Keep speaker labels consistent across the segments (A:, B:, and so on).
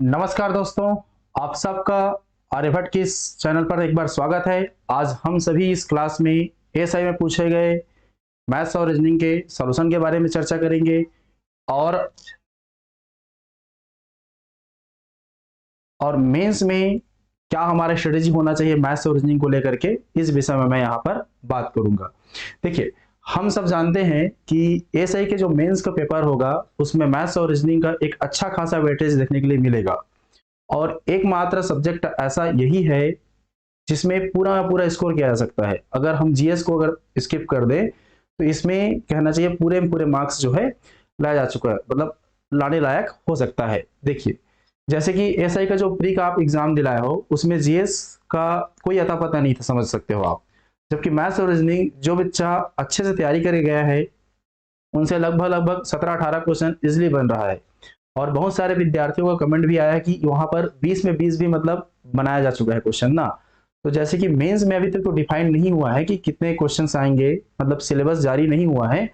A: नमस्कार दोस्तों, आप सबका आर्यभट्ट के इस चैनल पर एक बार स्वागत है। आज हम सभी इस क्लास में एएसआई में पूछे गए मैथ्स और रीजनिंग के सॉल्यूशन के बारे में चर्चा करेंगे और मेंस में क्या हमारा स्ट्रेटेजी होना चाहिए मैथ्स और रीजनिंग को लेकर के, इस विषय में मैं यहाँ पर बात करूंगा। देखिए, हम सब जानते हैं कि एएसआई के जो मेंस का पेपर होगा उसमें मैथ्स और रीजनिंग का एक अच्छा खासा वेटेज देखने के लिए मिलेगा और एकमात्र सब्जेक्ट ऐसा यही है जिसमें पूरा पूरा स्कोर किया जा सकता है। अगर हम जीएस को अगर स्किप कर दें तो इसमें कहना चाहिए पूरे पूरे मार्क्स जो है लाया जा चुका है, मतलब लाने लायक हो सकता है। देखिए, जैसे कि एसआई का जो प्री का आप एग्जाम दिलाए हो उसमें जीएस का कोई अता पता नहीं था, समझ सकते हो आप। जबकि मैथ्स और रीजनिंग जो बच्चा अच्छे से तैयारी करके गया है उनसे लगभग 17-18 क्वेश्चन इजिली बन रहा है। और बहुत सारे विद्यार्थियों का कमेंट भी आया कि वहां पर 20 में 20 भी मतलब बनाया जा चुका है क्वेश्चन ना। तो जैसे कि मेंस में अभी तक तो डिफाइन नहीं हुआ है कि कितने क्वेश्चंस आएंगे, मतलब सिलेबस जारी नहीं हुआ है,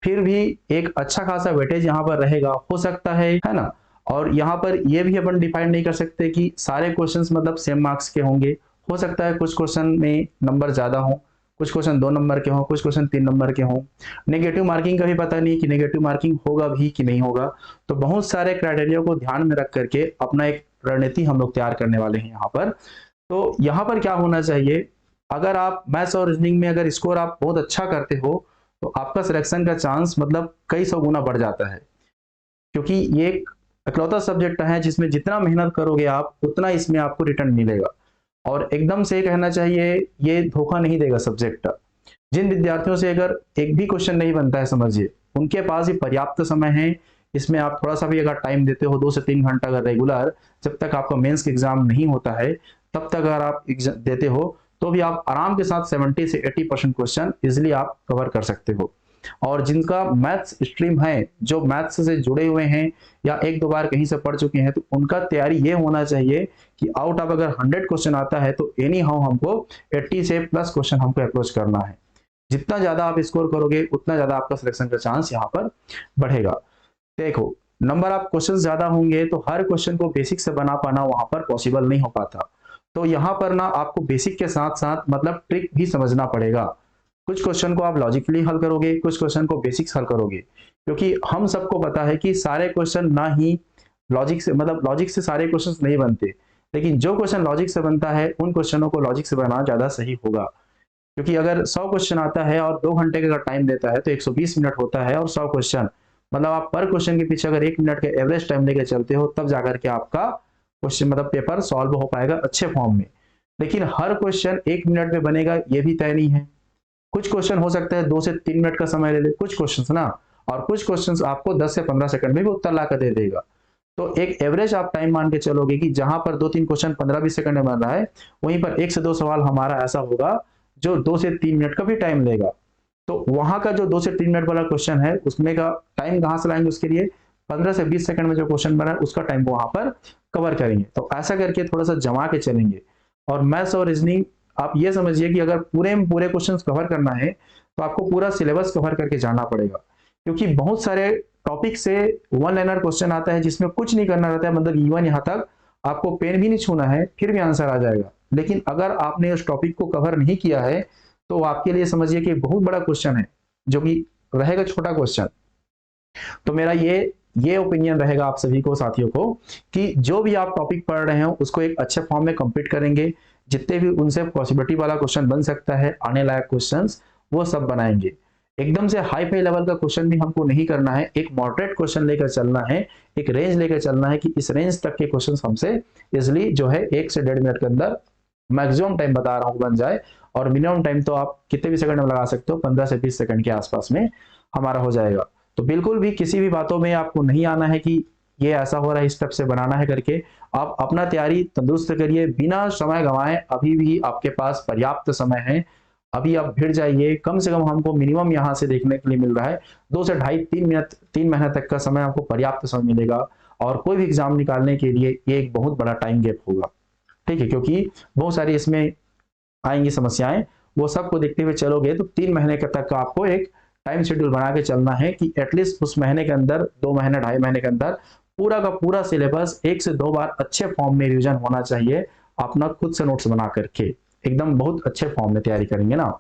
A: फिर भी एक अच्छा खासा वेटेज यहाँ पर रहेगा, हो सकता है ना। और यहाँ पर ये भी अपन डिफाइन नहीं कर सकते कि सारे क्वेश्चंस मतलब सेम मार्क्स के होंगे। हो सकता है कुछ क्वेश्चन में नंबर ज्यादा हो, कुछ क्वेश्चन 2 नंबर के हों, कुछ क्वेश्चन 3 नंबर के हों। नेगेटिव मार्किंग का भी पता नहीं कि नेगेटिव मार्किंग होगा भी कि नहीं होगा। तो बहुत सारे क्राइटेरिया को ध्यान में रख करके अपना एक रणनीति हम लोग तैयार करने वाले हैं यहाँ पर। तो यहाँ पर क्या होना चाहिए, अगर आप मैथ्स और रीजनिंग में अगर स्कोर आप बहुत अच्छा करते हो तो आपका सिलेक्शन का चांस मतलब कई सौ गुना बढ़ जाता है, क्योंकि ये एक इकलौता सब्जेक्ट है जिसमें जितना मेहनत करोगे आप उतना इसमें आपको रिटर्न मिलेगा। और एकदम से कहना चाहिए ये धोखा नहीं देगा सब्जेक्ट। जिन विद्यार्थियों से अगर एक भी क्वेश्चन नहीं बनता है, समझिए उनके पास ही पर्याप्त समय है। इसमें आप थोड़ा सा भी अगर टाइम देते हो 2 से 3 घंटा अगर रेगुलर, जब तक आपका मेंस का एग्जाम नहीं होता है तब तक अगर आप देते हो तो भी आप आराम के साथ 70 से 80% क्वेश्चन इजिली आप कवर कर सकते हो। और जिनका मैथ्स स्ट्रीम है, जो मैथ्स से जुड़े हुए हैं या 1-2 बार कहीं से पढ़ चुके हैं, तो उनका तैयारी ये होना चाहिए कि आउट ऑफ अगर 100 क्वेश्चन आता है तो एनी हाउ हमको 80 से प्लस क्वेश्चन हमको अप्रोच करना है। जितना ज्यादा आप स्कोर करोगे उतना ज्यादा आपका सिलेक्शन का चांस यहाँ पर बढ़ेगा। देखो, नंबर ऑफ क्वेश्चन ज्यादा होंगे तो हर क्वेश्चन को बेसिक से बना पाना वहां पर पॉसिबल नहीं हो पाता। तो यहाँ पर ना आपको बेसिक के साथ साथ मतलब ट्रिक भी समझना पड़ेगा। कुछ क्वेश्चन को आप लॉजिकली हल करोगे, कुछ क्वेश्चन को बेसिक्स हल करोगे, क्योंकि हम सबको पता है कि सारे क्वेश्चन ना ही लॉजिक से, मतलब लॉजिक से सारे क्वेश्चन नहीं बनते, लेकिन जो क्वेश्चन लॉजिक से बनता है उन क्वेश्चनों को लॉजिक से बनाना ज्यादा सही होगा। क्योंकि अगर 100 क्वेश्चन आता है और 2 घंटे का टाइम देता है तो 120 मिनट होता है, और 100 क्वेश्चन मतलब आप पर क्वेश्चन के पीछे अगर 1 मिनट का एवरेज टाइम लेके चलते हो तब जाकर के आपका क्वेश्चन मतलब पेपर सॉल्व हो पाएगा अच्छे फॉर्म में। लेकिन हर क्वेश्चन 1 मिनट में बनेगा ये भी तय नहीं है। कुछ क्वेश्चन हो सकता है 2 से 3 मिनट का समय ले ले, कुछ क्वेश्चन ना, और कुछ क्वेश्चन आपको 10 से 15 सेकंड में भी उत्तर ला कर दे देगा। तो एक एवरेज आप टाइम मान के चलोगे कि जहां पर 2-3 क्वेश्चन 15-20 सेकंड में बन रहा है, वहीं पर 1 से 2 सवाल हमारा ऐसा होगा जो 2 से 3 मिनट का भी टाइम लेगा। तो वहां का जो 2 से 3 मिनट वाला क्वेश्चन है उसमें का टाइम कहां से लाएंगे, उसके लिए 15 से 20 सेकंड में जो क्वेश्चन बना है उसका टाइम वहां पर कवर करेंगे। तो ऐसा करके थोड़ा सा जमा के चलेंगे। और मैथ्स और रीजनिंग आप ये समझिए कि अगर पूरे में पूरे क्वेश्चन कवर करना है तो आपको पूरा सिलेबस कवर करके जाना पड़ेगा, क्योंकि बहुत सारे टॉपिक से वन लाइनर क्वेश्चन आता है जिसमें कुछ नहीं करना रहता है, मतलब इवन यहाँ तक आपको पेन भी नहीं छूना है फिर भी आंसर आ जाएगा। लेकिन अगर आपने उस टॉपिक को कवर नहीं किया है तो आपके लिए समझिए कि बहुत बड़ा क्वेश्चन है जो कि रहेगा छोटा क्वेश्चन। तो मेरा ये ओपिनियन रहेगा आप सभी को, साथियों को, कि जो भी आप टॉपिक पढ़ रहे हो उसको एक अच्छे फॉर्म में कंप्लीट करेंगे। जितने भी उनसे पॉसिबिलिटी वाला क्वेश्चन बन सकता है, आने लायक क्वेश्चंस, वो सब बनाएंगे। एकदम से हाई फाई लेवल का क्वेश्चन भी हमको नहीं करना है, एक मॉडरेट क्वेश्चन लेकर चलना है, एक रेंज लेकर चलना है कि इस रेंज तक के क्वेश्चन हमसे इजिली जो है 1 से 1.5 मिनट के अंदर, मैक्सिमम टाइम बता रहा हूँ, बन जाए। और मिनिमम टाइम तो आप कितने भी सेकंड में लगा सकते हो, 15 से 20 सेकंड के आसपास में हमारा हो जाएगा। तो बिल्कुल भी किसी भी बातों में आपको नहीं आना है कि ये ऐसा हो रहा है, इस स्टेप से बनाना है करके आप अपना तैयारी तंदुरुस्त करिए बिना समय गंवाए। अभी भी आपके पास पर्याप्त समय है, अभी आप भिड़ जाइए। कम से कम हमको मिनिमम यहाँ से देखने के लिए मिल रहा है 2 से ढाई 3 मिनट, 3 महीने तक का समय आपको पर्याप्त समय मिलेगा। और कोई भी एग्जाम निकालने के लिए ये एक बहुत बड़ा टाइम गैप होगा, ठीक है, क्योंकि बहुत सारी इसमें आएंगी समस्याएं, वो सबको देखते हुए चलोगे तो 3 महीने तक का आपको एक टाइम शेड्यूल बना के चलना है कि एटलीस्ट उस महीने के अंदर, 2 महीने 2.5 महीने के अंदर पूरा का पूरा सिलेबस 1 से 2 बार अच्छे फॉर्म में रिवीजन होना चाहिए। अपना खुद से नोट्स बना करके एकदम बहुत अच्छे फॉर्म में तैयारी करेंगे ना।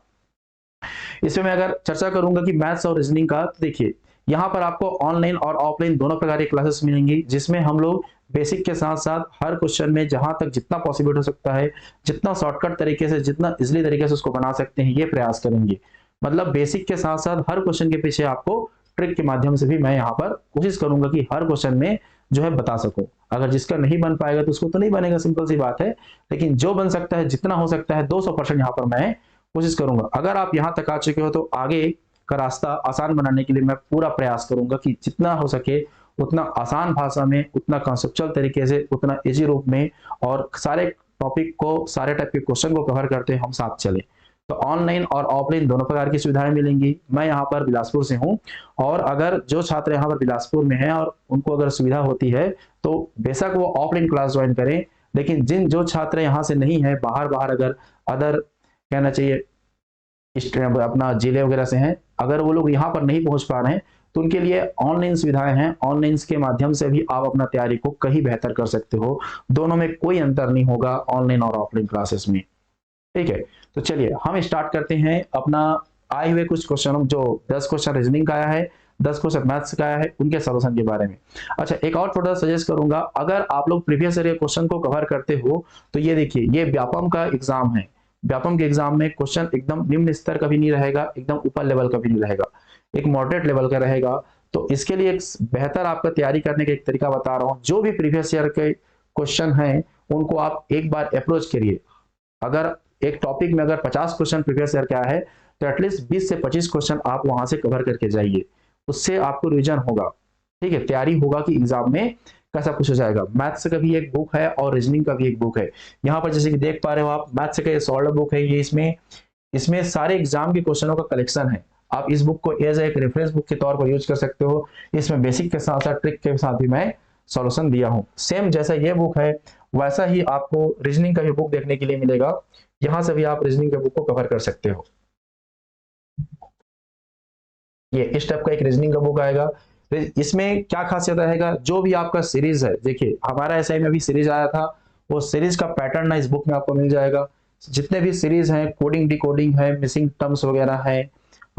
A: इसमें मैं अगर चर्चा करूंगा कि मैथ्स और रीजनिंग का, तो देखिए यहाँ पर आपको ऑनलाइन और ऑफलाइन दोनों प्रकार की क्लासेस मिलेंगी, जिसमें हम लोग बेसिक के साथ साथ हर क्वेश्चन में जहां तक जितना पॉसिबल हो सकता है, जितना शॉर्टकट तरीके से, जितना इजिली तरीके से उसको बना सकते हैं, ये प्रयास करेंगे। मतलब बेसिक के साथ साथ हर क्वेश्चन के पीछे आपको ट्रिक के माध्यम से भी मैं यहाँ पर कोशिश करूंगा कि हर क्वेश्चन में जो है बता सकूं। अगर जिसका नहीं बन पाएगा तो उसको तो नहीं बनेगा, सिंपल सी बात है, लेकिन जो बन सकता है, जितना हो सकता है 200% यहाँ पर मैं कोशिश करूंगा। अगर आप यहाँ तक आ चुके हो तो आगे का रास्ता आसान बनाने के लिए मैं पूरा प्रयास करूंगा कि जितना हो सके उतना आसान भाषा में, उतना कॉन्सेप्चुअल तरीके से, उतना इजी रूप में, और सारे टॉपिक को, सारे टाइप के क्वेश्चन को कवर करते हम साथ चले। तो ऑनलाइन और ऑफलाइन दोनों प्रकार की सुविधाएं मिलेंगी। मैं यहाँ पर बिलासपुर से हूँ, और अगर जो छात्र यहाँ पर बिलासपुर में हैं और उनको अगर सुविधा होती है तो बेशक वो ऑफलाइन क्लास ज्वाइन करें, लेकिन जो छात्र यहाँ से नहीं है, बाहर अगर अदर कहना चाहिए अपना जिले वगैरह से हैं, अगर वो लोग यहाँ पर नहीं पहुंच पा रहे हैं तो उनके लिए ऑनलाइन सुविधाएं हैं। ऑनलाइन के माध्यम से भी आप अपना तैयारी को कहीं बेहतर कर सकते हो। दोनों में कोई अंतर नहीं होगा ऑनलाइन और ऑफलाइन क्लासेस में, ठीक है। तो चलिए हम स्टार्ट करते हैं अपना आए हुए कुछ क्वेश्चन, जो 10 क्वेश्चन रीजनिंग का आया है, 10 क्वेश्चन मैथ्स का आया है, उनके सॉल्यूशन के बारे में। अच्छा, एक और थोड़ा सजेस्ट करूंगा, अगर आप लोग प्रीवियस ईयर के क्वेश्चन को कवर करते हो तो ये देखिए, ये व्यापम का एग्जाम है। व्यापम के एग्जाम में क्वेश्चन एकदम निम्न स्तर का भी नहीं रहेगा, एकदम ऊपर लेवल का भी नहीं रहेगा, एक मॉडरेट लेवल का रहेगा। तो इसके लिए एक बेहतर आपका तैयारी करने का एक तरीका बता रहा हूँ। जो भी प्रीवियस ईयर के क्वेश्चन हैं उनको आप एक बार अप्रोच करिए। अगर एक टॉपिक में अगर 50 क्वेश्चन प्रीवियस ईयर का है तो एटलीस्ट 20 से 25 क्वेश्चन आप वहां से कवर करके जाइए, उससे आपको रिवीजन होगा, ठीक है, तैयारी होगा कि एग्जाम में कैसा कुछ हो जाएगा। मैथ्स का भी एक बुक है और रीजनिंग का भी एक बुक है। यहाँ पर जैसे कि देख पा रहे हो आप, मैथ्स का सॉल्व बुक है ये, इसमें सारे एग्जाम के क्वेश्चनों का कलेक्शन है। आप इस बुक को एज एक रेफरेंस बुक के तौर पर यूज कर सकते हो। इसमें बेसिक के साथ साथ ट्रिक के साथ भी मैं सॉल्यूशन दिया हूँ। सेम जैसा ये बुक है वैसा ही आपको रीजनिंग का भी बुक देखने के लिए मिलेगा। यहां से भी आप रीजनिंग के बुक को कवर कर सकते हो। ये इस टाइप का एक रीजनिंग का बुक आएगा। इसमें क्या खासियत रहेगा, जो भी आपका सीरीज है, देखिए हमारा एसआई में भी सीरीज आया था, वो सीरीज का पैटर्न ना इस बुक में आपको मिल जाएगा। जितने भी सीरीज हैं, कोडिंग डिकोडिंग है, मिसिंग टर्म्स वगैरह है,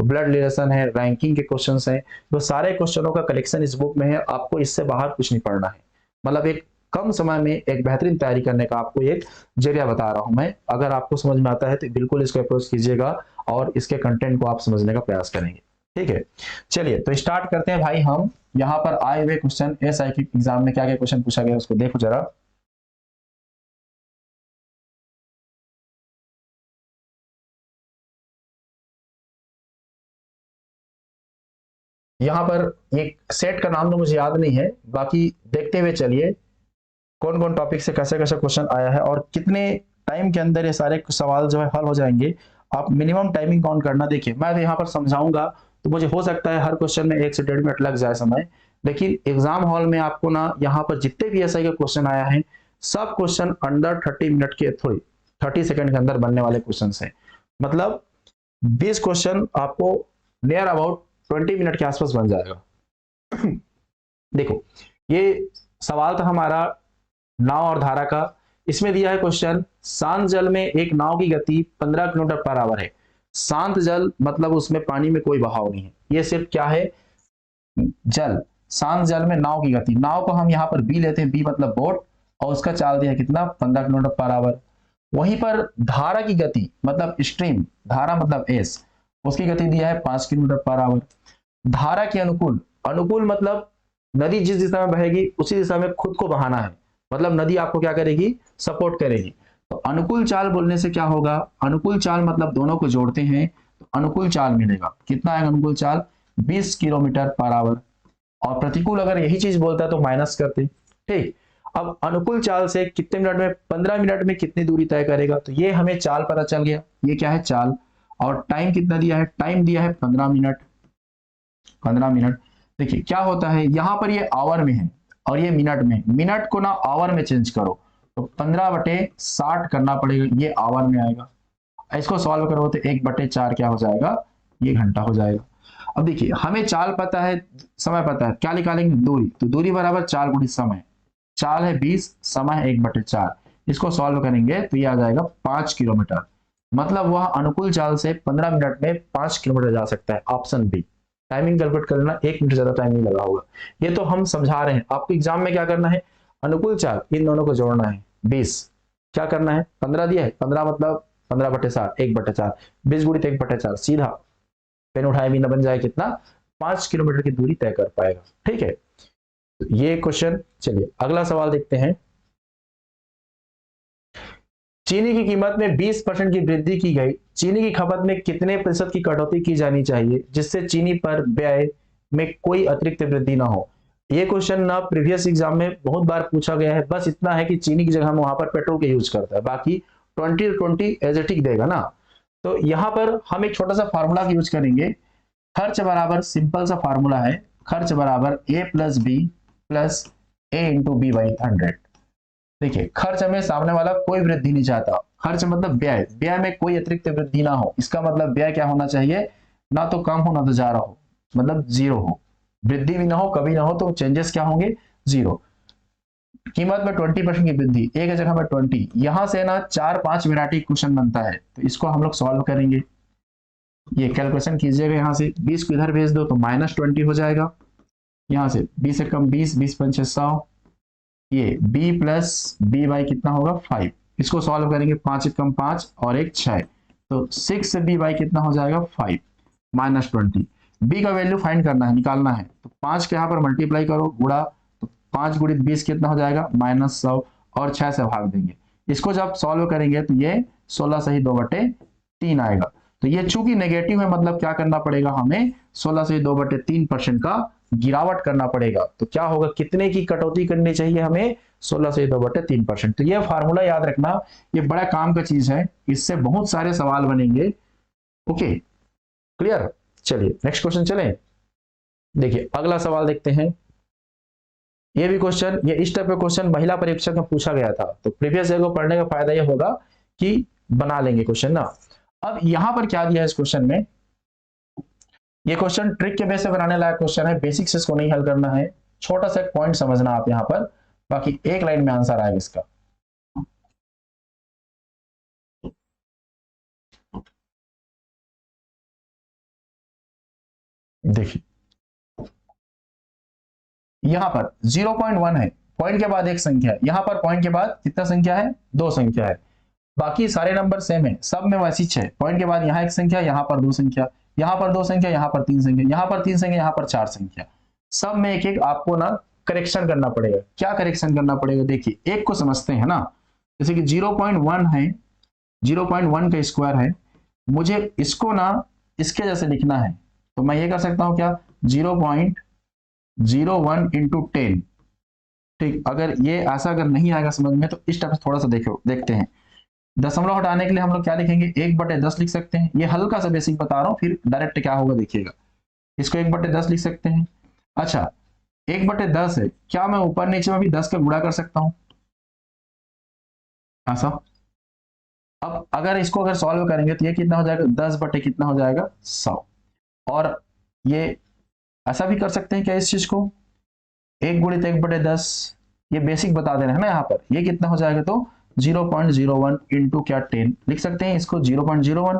A: ब्लड रिलेशन है, रैंकिंग के क्वेश्चंस हैं, वो सारे क्वेश्चनों का कलेक्शन इस बुक में है। आपको इससे बाहर कुछ नहीं पढ़ना है। मतलब एक कम समय में एक बेहतरीन तैयारी करने का आपको एक जरिया बता रहा हूं मैं। अगर आपको समझ में आता है तो बिल्कुल इसको अप्रोच कीजिएगा और इसके कंटेंट को आप समझने का प्रयास करेंगे, ठीक है। चलिए तो स्टार्ट करते हैं भाई। हम यहाँ पर आए हुए क्वेश्चन, एसआई के एग्जाम में क्या क्या क्वेश्चन पूछा गया उसको देखो जरा। यहाँ पर एक सेट का नाम तो मुझे याद नहीं है, बाकी देखते हुए चलिए कौन कौन टॉपिक से कैसे कैसे क्वेश्चन आया है और कितने टाइम के अंदर ये सारे सवाल जो है हल हो जाएंगे। आप मिनिमम टाइमिंग काउंट करना। देखिए मैं तो यहाँ पर समझाऊंगा तो मुझे हो सकता है हर क्वेश्चन में 1 से 1.5 मिनट लग जाए समय, लेकिन एग्जाम हॉल में आपको ना यहाँ पर जितने भी एसआई का क्वेश्चन आया है सब क्वेश्चन अंडर 30 मिनट के, थोड़ी 30 सेकंड के अंदर बनने वाले क्वेश्चन है। मतलब 20 क्वेश्चन आपको नियर अबाउट 20 मिनट के आसपास बन जाएगा। देखो ये सवाल था हमारा नाव और धारा का। इसमें दिया है क्वेश्चन, शांत जल में एक नाव की गति 15 किलोमीटर पर आवर है। शांत जल मतलब उसमें पानी में कोई बहाव नहीं है, ये सिर्फ क्या है, जल। शांत जल में नाव की गति, नाव को हम यहाँ पर बी लेते हैं, बी मतलब बोट, और उसका चाल दिया कितना, 15 किलोमीटर पर आवर। वहीं पर धारा की गति मतलब स्ट्रीम, धारा मतलब एस, उसकी गति दिया है 5 किलोमीटर पर आवर। धारा के अनुकूल, अनुकूल मतलब नदी जिस दिशा में बहेगी उसी दिशा में खुद को बहाना है, मतलब नदी आपको क्या करेगी, सपोर्ट करेगी। तो अनुकूल चाल बोलने से क्या होगा, अनुकूल चाल मतलब दोनों को जोड़ते हैं तो अनुकूल चाल मिलेगा। कितना है अनुकूल चाल, 20 किलोमीटर पर आवर। और प्रतिकूल अगर यही चीज बोलता है तो माइनस करते। ठीक, अब अनुकूल चाल से कितने मिनट में, 15 मिनट में कितनी दूरी तय करेगा, तो ये हमें चाल पता चल गया, ये क्या है चाल, और टाइम कितना दिया है, टाइम दिया है 15 मिनट। 15 मिनट। देखिए क्या होता है, यहां पर ये आवर में है और ये मिनट में, मिनट को ना आवर में चेंज करो तो 15/60 करना पड़ेगा, ये आवर में आएगा। इसको सॉल्व करो तो 1/4 क्या हो जाएगा, ये घंटा हो जाएगा। अब देखिए हमें चाल पता है, समय पता है, क्या निकालेंगे, दूरी, तो दूरी बराबर 4 गुणित समय, चाल है 20, समय है 1/4, इसको सॉल्व करेंगे तो ये आ जाएगा 5 किलोमीटर। मतलब वह अनुकूल चाल से 15 मिनट में 5 किलोमीटर जा सकता है, ऑप्शन बी। टाइमिंग कैलकुलेट कर लेना, 1 मिनट ज्यादा टाइम नहीं लगा होगा। ये तो हम समझा रहे हैं, आपको एग्जाम में क्या करना है, अनुकूल चाल इन दोनों को जोड़ना है। 20 क्या करना है, 15 दिया है, 15 मतलब 15/60, 1/4, 20 गुणित 1/4, सीधा पेन उठाए भी ना बन जाए कितना, 5 किलोमीटर की दूरी तय कर पाएगा। ठीक है, तो ये क्वेश्चन। चलिए अगला सवाल देखते हैं। चीनी की कीमत में 20% की वृद्धि की गई, चीनी की खपत में कितने प्रतिशत की कटौती की जानी चाहिए जिससे चीनी पर व्यय में कोई अतिरिक्त वृद्धि ना हो। ये क्वेश्चन ना प्रीवियस एग्जाम में बहुत बार पूछा गया है, बस इतना है कि चीनी की जगह हम वहां पर पेट्रोल के यूज करता है, बाकी 20-20 एजेटिक देगा ना। तो यहां पर हम एक छोटा सा फार्मूला यूज करेंगे, खर्च बराबर, सिंपल सा फार्मूला है, खर्च बराबर A + B + A × B/100। देखिए खर्च में सामने वाला कोई वृद्धि नहीं चाहता, खर्च मतलब व्यय, व्यय में कोई अतिरिक्त वृद्धि ना हो, इसका मतलब व्यय क्या होना चाहिए, ना तो कम हो ना तो ज्यादा हो, मतलब जीरो हो, वृद्धि भी ना हो कभी ना हो, तो चेंजेस क्या होंगे, जीरो। कीमत में 20% की वृद्धि, एक जगह पर 20, यहां से ना 4-5 वैरायटी क्वेश्चन बनता है, तो इसको हम लोग सॉल्व करेंगे। ये कैलकुलेशन कीजिएगा, यहां से 20 को इधर भेज दो तो -20 हो जाएगा, यहां से 20 से कम 20, 20 × 5 = 100, ये b + b/ कितना होगा 5, इसको सॉल्व करेंगे, 5 × 5 और 1 6, तो 6b/ कितना हो जाएगा 5, -20। b का वैल्यू फाइंड करना है, निकालना है, तो 5 के यहाँ पर मल्टीप्लाई करो, गुणा, तो 5 × 20 कितना हो जाएगा -100, और 6 से भाग देंगे। इसको जब सॉल्व करेंगे तो ये 16 सही 2/3 आएगा। तो ये चूंकि नेगेटिव है, मतलब क्या करना पड़ेगा हमें, 16 से 2/3% का गिरावट करना पड़ेगा। तो क्या होगा, कितने की कटौती करनी चाहिए हमें, 16 से 2/3%। तो ये फार्मूला याद रखना, ये बड़ा काम का चीज है, इससे बहुत सारे सवाल बनेंगे। Okay clear. चलिए नेक्स्ट क्वेश्चन चलें। देखिए अगला सवाल देखते हैं। ये भी क्वेश्चन, ये इस टाइप का क्वेश्चन महिला परीक्षा में पूछा गया था, तो प्रीवियस ईयर को पढ़ने का फायदा ये होगा कि बना लेंगे क्वेश्चन ना। अब यहां पर क्या दिया है इस क्वेश्चन में, ये क्वेश्चन ट्रिक के बेस से बनाने लायक क्वेश्चन है, बेसिक से इसको नहीं हल करना है, छोटा सा पॉइंट समझना आप यहां पर, बाकी एक लाइन में आंसर आएगा इसका। देखिए यहां पर 0.1 है, पॉइंट के बाद एक संख्या है, यहां पर पॉइंट के बाद कितना संख्या है, 2 संख्या है, बाकी सारे नंबर सेम है, सब में वैसी 6, पॉइंट के बाद यहाँ एक संख्या, यहाँ पर 2 संख्या, यहाँ पर 2 संख्या, यहाँ पर 3 संख्या, यहाँ पर 3 संख्या, यहाँ पर 4 संख्या, सब में एक एक आपको ना करेक्शन करना पड़ेगा। क्या करेक्शन करना पड़ेगा, देखिए एक को समझते हैं ना, जैसे कि 0.1 है, 0.1 का स्क्वायर है, मुझे इसको ना इसके जैसे लिखना है, तो मैं ये कर सकता हूँ क्या, 0.01 × 10। ठीक, अगर ये ऐसा अगर नहीं आएगा समझ में, तो इस टाइप से थोड़ा सा देखते हैं। दशमलव हटाने के लिए हम लोग क्या लिखेंगे, 1/10 लिख सकते हैं, ये हल्का सा बेसिक बता रहा हूं, फिर डायरेक्ट क्या होगा देखिएगा, इसको 1/10 लिख सकते हैं। अच्छा 1/10 है, क्या मैं ऊपर नीचे में भी 10 का गुणा कर सकता हूं ऐसा। अब अगर इसको अगर सॉल्व करेंगे तो ये कितना हो जाएगा, 10 कितना हो जाएगा 100। और ये ऐसा भी कर सकते हैं क्या, इस चीज को 1 × 1/10, ये बेसिक बता दे रहे हैं ना यहाँ पर, ये कितना हो जाएगा, तो 0.01 × क्या 10 लिख सकते हैं इसको, 0.01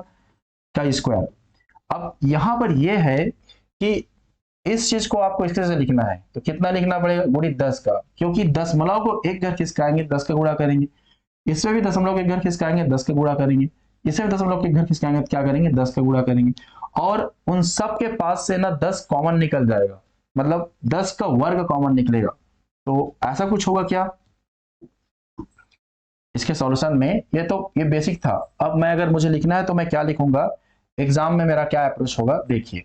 A: का स्क्वायर। अब यहां पर यह है कि इस चीज को आपको इस तरह से लिखना है, तो कितना लिखना पड़ेगा, गुणित 10 का, क्योंकि दशमलव को एक घर खिसकाएंगे 10 का गुणा करेंगे, इसमें भी दशमलव के घर खिसकाएंगे 10 का गुणा करेंगे, इसमें भी दशमलव के घर खिसकाएंगे तो क्या करेंगे, 10 का गुणा करेंगे, और उन सब के पास से ना 10 कॉमन निकल जाएगा, मतलब 10 का वर्ग कॉमन निकलेगा। तो ऐसा कुछ होगा क्या इसके सॉल्यूशन में, ये बेसिक था। अब मैं अगर मुझे लिखना है तो मैं क्या लिखूंगा, एग्जाम में मेरा क्या अप्रोच होगा, देखिए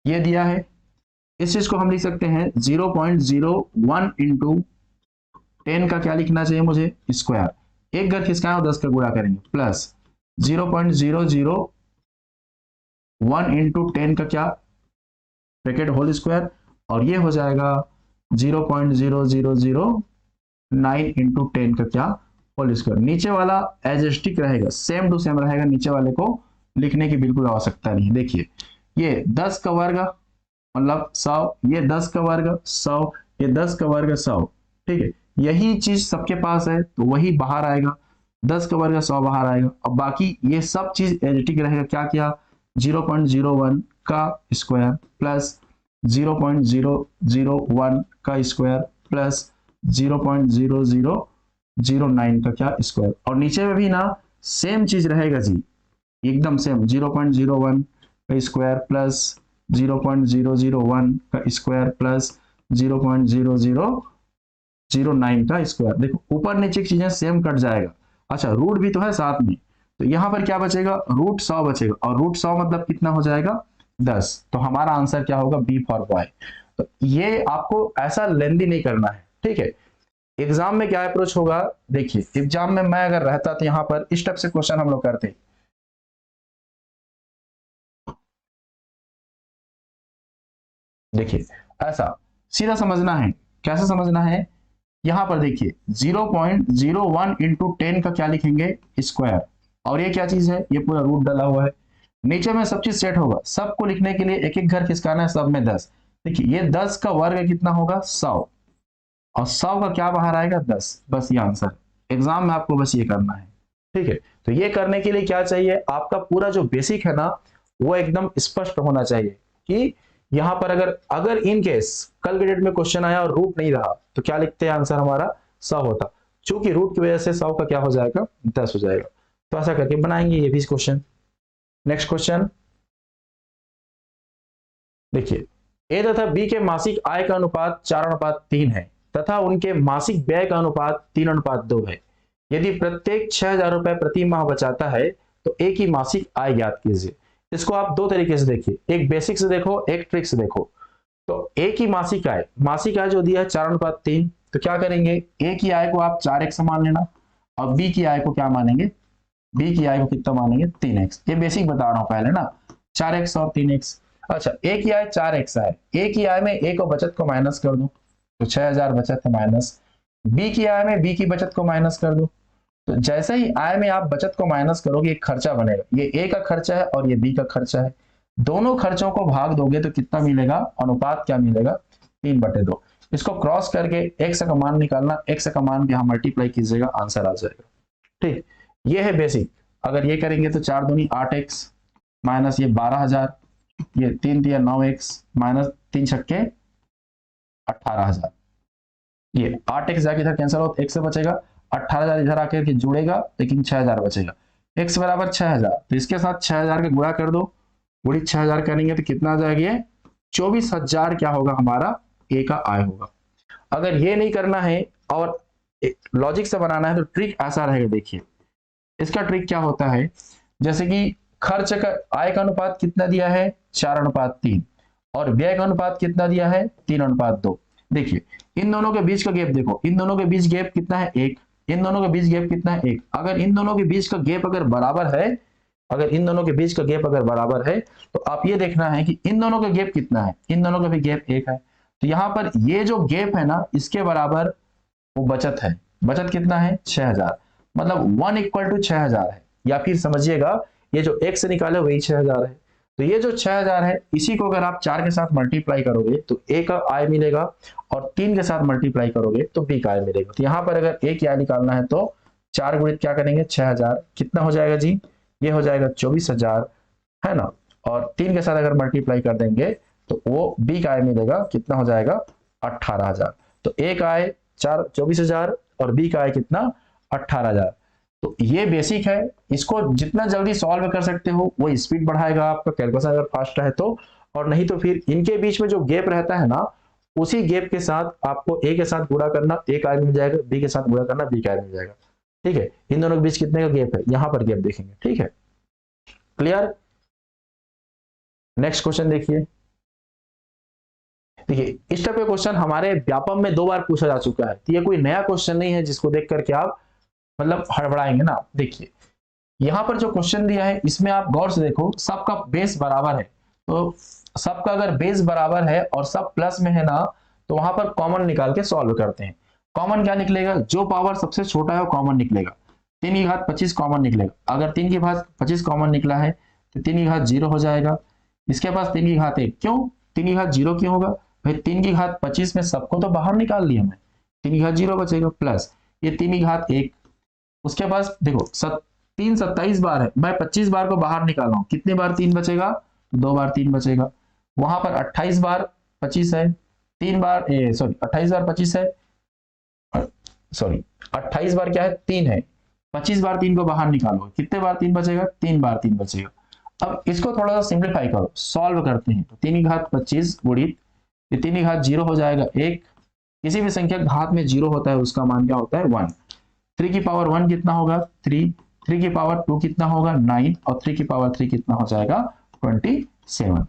A: ये दिया है, इस चीज को हम लिख सकते हैं 0.01 इंटू 10 का क्या लिखना चाहिए मुझे, स्क्वायर। एक घर किसका है, 10 का गुणा करेंगे, प्लस 0.001 इंटू 10 का क्या, ब्रैकेट होल स्क्वायर, और ये हो जाएगा 0.0009 इंटू 10 का क्या, होल स्क्वायर। नीचे वाला एज रहेगा, सेम टू सेम रहेगा, नीचे वाले को लिखने की बिल्कुल आवश्यकता नहीं है। देखिए ये 10 का वर्ग मतलब 100, ये 10 का वर्ग 100, ये 10 का वर्ग 100, ठीक है। यही चीज सबके पास है तो वही बाहर आएगा, 10 का वर्ग 100 बाहर आएगा। अब बाकी ये सब चीज एज रहेगा, क्या किया, 0.01 का स्क्वायर प्लस 0.001 का स्क्वायर प्लस 0.0009 का क्या, स्क्वायर। और नीचे में भी ना सेम चीज रहेगा जी, एकदम सेम, 0.01 का स्क्वायर प्लस 0.001 का स्क्वायर प्लस 0.0009 का स्क्वायर। देखो ऊपर नीचे की चीजें सेम कट जाएगा। अच्छा रूट भी तो है साथ में, तो यहां पर क्या बचेगा, रूट 100 बचेगा, और रूट 100 मतलब कितना हो जाएगा, 10। तो हमारा आंसर क्या होगा, बी फॉर बॉय। तो ये आपको ऐसा लेंदी नहीं करना है, ठीक है। एग्जाम में क्या अप्रोच होगा, देखिए एग्जाम में मैं अगर रहता तो यहां पर इस टाइप से क्वेश्चन हम लोग करते। देखिए ऐसा सीधा समझना है, कैसे समझना है, यहां पर देखिए 0.01 इंटू 10 का क्या लिखेंगे, स्क्वायर, और ये क्या चीज है, ये पूरा रूट डाला हुआ है। नीचे में सब चीज सेट होगा, सबको लिखने के लिए एक एक घर खिसकाना है, सब में 10। देखिए ये 10 का वर्ग कितना होगा, 100, और 100 का क्या बाहर आएगा, 10। बस ये आंसर, एग्जाम में आपको बस ये करना है, ठीक है। तो ये करने के लिए क्या चाहिए, आपका पूरा जो बेसिक है ना वो एकदम स्पष्ट होना चाहिए कि यहां पर अगर इन केस कल के डेट में क्वेश्चन आया और रूट नहीं रहा तो क्या लिखते हैं, आंसर हमारा 100 होता। चूंकि रूट की वजह से 100 का क्या हो जाएगा, 10 हो जाएगा। तो ऐसा करके बनाएंगे ये भी क्वेश्चन। नेक्स्ट क्वेश्चन देखिए, ए तथा बी के मासिक आय का अनुपात 4:3 है तथा उनके मासिक व्यय का अनुपात 3:2 है। यदि प्रत्येक 6,000 रुपए प्रति माह बचाता है तो ए की मासिक आय ज्ञात कीजिए। इसको आप दो तरीके से देखिए, एक बेसिक से देखो, एक ट्रिक से देखो। तो ए की मासिक आय जो दिया है 4:3, तो क्या करेंगे, ए की आय को आप 4x मान लेना, और बी की आय को क्या मानेंगे, बी की आय को कितना मानेंगे, 3x। ये बेसिक बता रहा हूं पहले ना, 4x और 3x। अच्छा ए की आय 4x है, ए की आय में ए को बचत को माइनस कर दो तो 6,000 बचत है माइनस, बी की आय में बी की बचत को माइनस कर दो। तो जैसे ही आय में आप बचत को माइनस करोगे एक खर्चा बनेगा, ये ए का खर्चा है और ये बी का खर्चा है, दोनों खर्चों को भाग दोगे तो कितना मिलेगा, अनुपात क्या मिलेगा, 3/2। इसको क्रॉस करके एक्स का मान निकालना, एक्स का मान भी हम मल्टीप्लाई कीजिएगा, आंसर आ जाएगा, ठीक। ये है बेसिक। अगर ये करेंगे तो 4 दूनी 8x माइनस ये 12,000, ये 3 दिया 9x माइनस 3 छक्के 18,000, ये 8x जाके इधर कैंसिल हो, x से बचेगा, 18,000 इधर आकर के जुड़ेगा लेकिन 6,000 बचेगा, x बराबर 6,000, तो इसके साथ 6,000 का गुणा कर दो, गुणी 6,000 करेंगे तो कितना आ जाएगा, ये 24,000 क्या होगा हमारा ए का आय होगा। अगर ये नहीं करना है और लॉजिक से बनाना है तो ट्रिक ऐसा रहेगा। देखिए इसका ट्रिक क्या होता है, जैसे कि खर्च का आय का अनुपात कितना दिया है, 4:3, और व्यय का अनुपात कितना दिया है, 3:2। देखिए इन दोनों के बीच का गैप देखो, इन दोनों के बीच गैप कितना है, 1, इन दोनों के बीच गैप कितना है, 1। अगर इन दोनों के बीच का गैप अगर बराबर है, अगर इन दोनों के बीच का गैप अगर बराबर है तो आप ये देखना है कि इन दोनों का गैप कितना है, इन दोनों का भी गैप 1 है। तो यहां पर ये जो गैप है ना इसके बराबर वो बचत है, बचत कितना है, 6,000, मतलब 1 = 6,000 है। या फिर समझिएगा ये जो x से निकाले वही 6,000 है। तो ये जो 6,000 है इसी को अगर आप 4 के साथ मल्टीप्लाई करोगे तो a का आय मिलेगा, और 3 के साथ मल्टीप्लाई करोगे तो b का आय मिलेगा। तो यहाँ पर अगर a की आय निकालना है तो 4 गुणित क्या करेंगे, 6,000, कितना हो जाएगा जी, ये हो जाएगा 24,000, है ना। और 3 के साथ अगर मल्टीप्लाई कर देंगे तो वो b का आय मिलेगा, कितना हो जाएगा, 18,000। तो a का आय 24,000 और b का आय कितना, 18,000। तो ये बेसिक है, इसको जितना जल्दी सॉल्व कर सकते हो वो स्पीड बढ़ाएगा आपका, कैलकुलेशन अगर फास्ट है तो। और नहीं तो फिर इनके बीच में जो गैप रहता है ना उसी गैप के साथ आपको ए के साथ गुणा करना, ए का आय मिल जाएगा, बी के साथ गुणा करना, बी का आय मिल जाएगा, ठीक है। इन दोनों के बीच कितने का गैप है, यहां पर गैप देखेंगे, ठीक है, क्लियर। नेक्स्ट क्वेश्चन देखिए, देखिए इस टाइप का क्वेश्चन हमारे व्यापम में 2 बार पूछा जा चुका है, तो ये कोई नया क्वेश्चन नहीं है जिसको देख करके आप मतलब हड़बड़ाएंगे ना। देखिए यहाँ पर जो क्वेश्चन दिया है इसमें आप गौर से देखो, सबका बेस बराबर है, तो सबका अगर बेस बराबर है और सब प्लस में है ना, तो वहां पर कॉमन निकाल के सॉल्व करते हैं। कॉमन क्या निकलेगा, जो पावर सबसे छोटा है वो कॉमन निकलेगा। 3 की घात 25 कॉमन निकलेगा। अगर 3 की घात 25 कॉमन निकला है तो 3 की घात 0 हो जाएगा। इसके पास 3 की घात 1, क्यों 3 की घात 0 क्यों होगा भाई, 3 की घात 25 में सबको तो बाहर निकाल लिया मैं, 3 की घात 0 बचेगा, प्लस ये 3 की घात 1। उसके पास देखो 3 27 बार है, मैं 25 बार को बाहर निकाल रहा हूं, कितने बार 3 बचेगा, 2 बार 3 बचेगा। वहां पर 28 बार 25 है, 3 बार 28 बार 25 है, सॉरी 28 बार क्या है 3 है, 25 बार 3 को बाहर निकालो, कितने बार 3 बचेगा, 3 बार 3 बचेगा। अब इसको थोड़ा सा सिंप्लीफाई करो, सॉल्व करते हैं, तो 3 की घात 25 गुणित 3 की घात 0 हो जाएगा 1। किसी भी संख्या घात में 0 होता है उसका मान क्या होता है 1। 3 की पावर 1 कितना होगा 3, 3 की पावर 2 कितना होगा 9, और 3 की पावर 3 कितना हो जाएगा 27।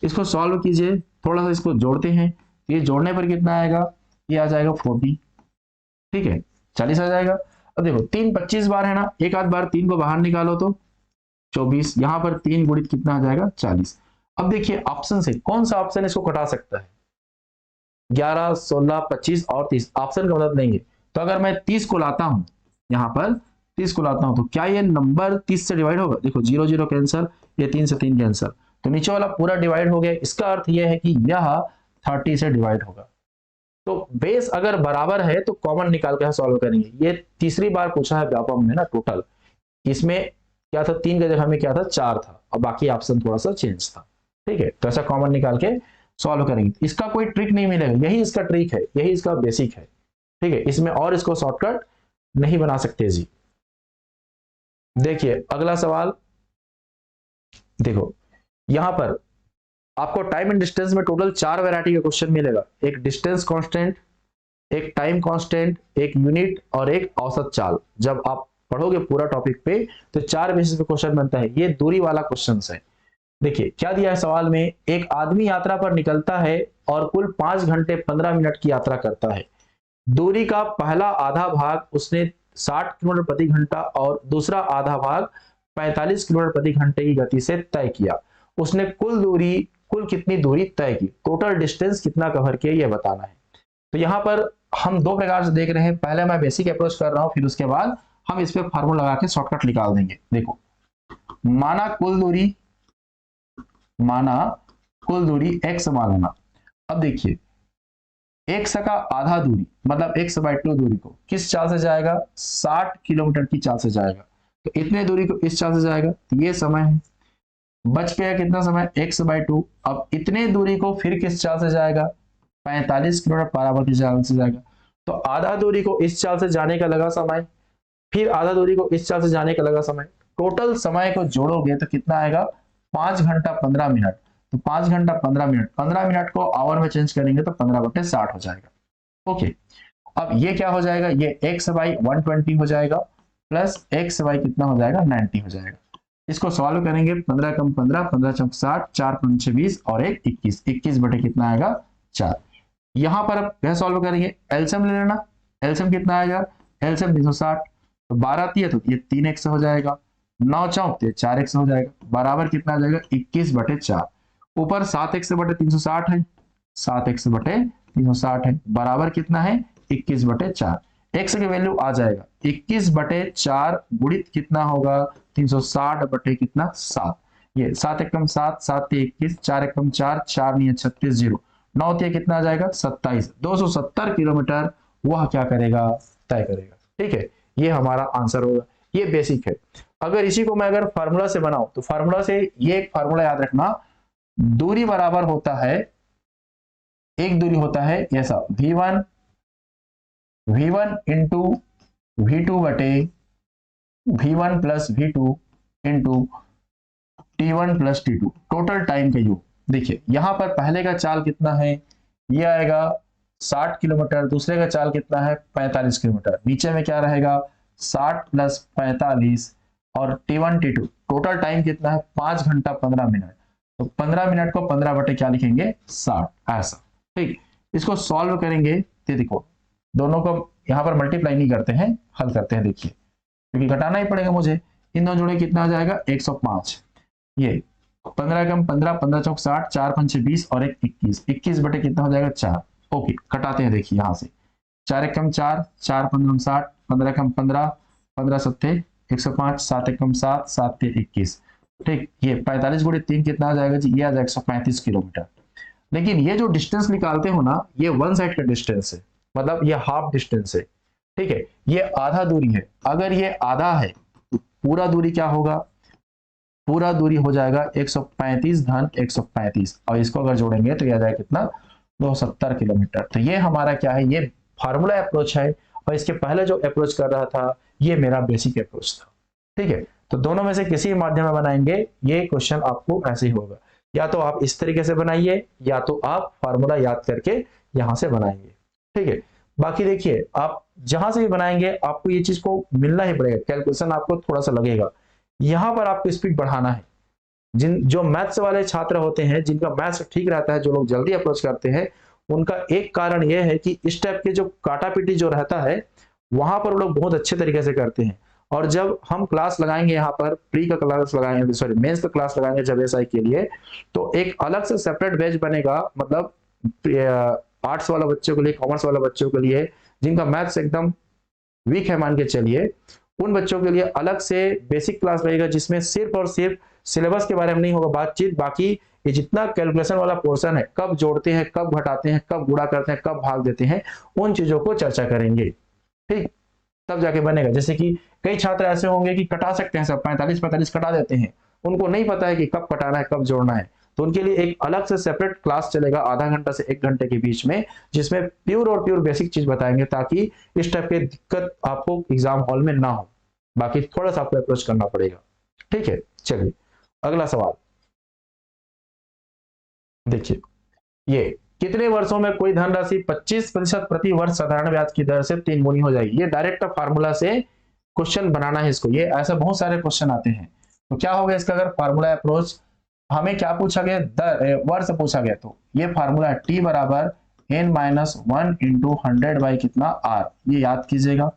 A: इसको सॉल्व कीजिए, थोड़ा सा इसको जोड़ते हैं, ये जोड़ने पर कितना आएगा, ये आ जाएगा 40, ठीक है 40 आ जाएगा। अब देखो 3 25 बार है ना, एक आध बार 3 को बाहर निकालो तो 24, यहां पर 3 गुणित कितना आ जाएगा 40। अब देखिए ऑप्शन से कौन सा ऑप्शन इसको कटा सकता है, 11 16 25 और 30, ऑप्शन का मदद लेंगे। तो अगर मैं 30 को लाता हूं, यहां पर 30 को लाता हूं, तो क्या ये नंबर 30 से डिवाइड होगा, देखो 0 0 कैंसिल, ये 3 से 3 कैंसिल, तो नीचे वाला पूरा डिवाइड हो गया। इसका अर्थ यह है कि यह 30 से डिवाइड होगा। तो बेस अगर बराबर है तो कॉमन निकाल कर सॉल्व करेंगे। ये तीसरी बार पूछा है व्यापम में ना टोटल, इसमें क्या था 3 की जगह में क्या था 4 था, और बाकी ऑप्शन थोड़ा सा चेंज था, ठीक है। तो ऐसा कॉमन निकाल के सॉल्व करेंगे, इसका कोई ट्रिक नहीं मिलेगा, यही इसका ट्रिक है, यही इसका बेसिक है, ठीक है। इसमें और इसको शॉर्टकट नहीं बना सकते जी। देखिए अगला सवाल देखो, यहां पर आपको टाइम एंड डिस्टेंस में टोटल 4 वैरायटी का क्वेश्चन मिलेगा, एक डिस्टेंस कांस्टेंट, एक टाइम कांस्टेंट, एक यूनिट और एक औसत चाल। जब आप पढ़ोगे पूरा टॉपिक पे तो 4 बेसिस पे क्वेश्चन बनता है। ये दूरी वाला क्वेश्चन है। देखिए क्या दिया है सवाल में, एक आदमी यात्रा पर निकलता है और कुल 5 घंटे 15 मिनट की यात्रा करता है। दूरी का पहला आधा भाग उसने 60 किलोमीटर प्रति घंटा और दूसरा आधा भाग 45 किलोमीटर प्रति घंटे की गति से तय किया। उसने कुल कितनी दूरी तय की, टोटल डिस्टेंस कितना कवर किया, यह बताना है। तो यहां पर हम 2 प्रकार से देख रहे हैं, पहले मैं बेसिक अप्रोच कर रहा हूं, फिर उसके बाद हम इस पे फार्मूला लगा के शॉर्टकट निकाल देंगे। देखो माना कुल दूरी x मान लेना। अब देखिए x का आधा दूरी मतलब x/2 दूरी को किस चाल से जाएगा, 60 किलोमीटर की चाल से जाएगा, तो इतने दूरी को इस चाल से जाएगा, तो ये समय है। बच गया कितना समय x/2। अब इतने दूरी को फिर किस चाल से जाएगा, 45 किलोमीटर बराबर की चाल से जाएगा, तो आधा दूरी को इस चाल से जाने का लगा समय, फिर आधा दूरी को इस चाल से जाने का लगा समय, टोटल समय को जोड़ोगे तो कितना आएगा 5 घंटा 15 मिनट। तो 5 घंटा 15 मिनट, 15 मिनट को आवर में चेंज करेंगे तो 15/60 हो जाएगा। ओके, अब ये क्या हो जाएगा, ये x/120 हो जाएगा प्लस x/, कितना हो जाएगा 90 हो जाएगा। इसको सॉल्व करेंगे, 15 कम 15, 15 चौक 60, 4 पंच 20 और 1 21, 21 बटे कितना आएगा 4। यहां पर अब यह सॉल्व करेंगे, एलसीएम ले लेना, एलसीएम कितना आएगा, एलसीएम 360, तो 12 दिया तो ये 3x हो जाएगा, 9 चौक 4x हो जाएगा, बराबर कितना आ जाएगा 21/4। ऊपर 7x/360 है, 7x/360 है, बराबर कितना है 21/4। x की वैल्यू आ जाएगा 21/4 गुणित कितना होगा 360 बटे कितना 7, ये 7 एकम 7, 7 21, 4 एकम 4, 4 नहीं 36 0, 9 कितना आ जाएगा 27, 270 किलोमीटर वह क्या करेगा तय करेगा। ठीक है, ये हमारा आंसर होगा, ये बेसिक है। अगर इसी को मैं अगर फार्मूला से बनाऊं तो फार्मूला से ये एक फार्मूला याद रखना, दूरी बराबर होता है, एक दूरी होता है ऐसा v1 इंटू v2 बटे v1 plus v2 into t1 plus t2, total time का योग। देखिए यहां पर पहले का चाल कितना है, ये आएगा 60 किलोमीटर, दूसरे का चाल कितना है 45 किलोमीटर, नीचे में क्या रहेगा 60 प्लस 45 और t1 t2, टोटल टाइम कितना है 5 घंटा 15 मिनट। तो 15 मिनट को 15 बटे क्या लिखेंगे 60, ऐसा ठीक, इसको सॉल्व करेंगे तो देखो दोनों को यहाँ पर मल्टीप्लाई नहीं करते हैं, हल करते हैं। देखिए क्योंकि घटाना ही पड़ेगा मुझे, इन दोनों जोड़े कितना आ जाएगा 105, ये 15 कम 15, 15 चौक 60, 4 पंचे 20 और एक 21, 21 बटे कितना हो जाएगा 4। ओके कटाते हैं, देखिए यहाँ से 4 एक कम 4, 4 15 60, 15 कम 15, 15 सत्ते 105, 7 एक कम 7, 7 ते 21। ठीक, ये 45 गुणे 3 कितना आ जाएगा जी, ये आ जाएगा 135 किलोमीटर। लेकिन ये जो डिस्टेंस निकालते हो ना, ये वन साइड का डिस्टेंस है, मतलब ये हाफ डिस्टेंस है। ठीक है, ये आधा दूरी है। अगर ये आधा है तो पूरा दूरी क्या होगा, पूरा दूरी हो जाएगा 135 धन 135, और इसको अगर जोड़ेंगे तो ये आ जाएगा कितना 270 किलोमीटर। तो ये हमारा क्या है, ये फार्मूला अप्रोच है, और इसके पहले जो अप्रोच कर रहा था ये मेरा बेसिक अप्रोच था। ठीक है, तो दोनों में से किसी माध्यम में बनाएंगे, ये क्वेश्चन आपको ऐसे ही होगा, या तो आप इस तरीके से बनाइए या तो आप फार्मूला याद करके यहां से बनाएंगे। ठीक है, बाकी देखिए आप जहां से भी बनाएंगे आपको ये चीज को मिलना ही पड़ेगा, कैलकुलेशन आपको थोड़ा सा लगेगा। यहां पर आपको स्पीड बढ़ाना है। जो मैथ्स वाले छात्र होते हैं, जिनका मैथ्स ठीक रहता है, जो लोग जल्दी अप्रोच करते हैं, उनका एक कारण यह है कि इस टाइप के जो काटापीटी जो रहता है वहां पर वो लोग बहुत अच्छे तरीके से करते हैं। और जब हम क्लास लगाएंगे, यहाँ पर प्री का क्लास लगाएंगे, सॉरी मेंस का क्लास लगाएंगे जब एसआई के लिए, तो एक अलग से सेपरेट बैच बनेगा, मतलब आर्ट्स वाला बच्चों के लिए, कॉमर्स वाला बच्चों के लिए, जिनका मैथ्स एकदम वीक है मान के चलिए, उन बच्चों के लिए अलग से बेसिक क्लास रहेगा, जिसमें सिर्फ और सिर्फ सिलेबस के बारे में नहीं होगा बातचीत, बाकी ये जितना कैलकुलेशन वाला पोर्शन है, कब जोड़ते हैं, कब घटाते हैं, कब गुणा करते हैं, कब भाग देते हैं, उन चीजों को चर्चा करेंगे। ठीक, तब जाके बनेगा। जैसे कि कई छात्र ऐसे होंगे कि कटा सकते हैं सब 45 कटा देते हैं, उनको नहीं पता है कि कब कटाना है, कब जोड़ना है, तो उनके लिए एक अलग से सेपरेट क्लास चलेगा आधा घंटा से 1 घंटे के बीच में, जिसमें प्योर और प्योर बेसिक चीज बताएंगे, ताकि इस टाइप की दिक्कत आपको एग्जाम हॉल में ना हो। बाकी थोड़ा सा आपको अप्रोच करना पड़ेगा। ठीक है, चलिए अगला सवाल देखिए, ये कितने वर्षों में कोई धनराशि 25% प्रति वर्ष साधारण ब्याज की दर से 3 गुनी हो जाएगी। ये डायरेक्ट फार्मूला से क्वेश्चन बनाना है इसको, ये ऐसे बहुत सारे क्वेश्चन आते हैं। तो क्या होगा इसका, अगर फार्मूला अप्रोच, हमें क्या पूछा गया, वर्ष पूछा गया, तो ये फार्मूला टी बराबर n-1 इंटू 100 बाई कितना r, ये याद कीजिएगा।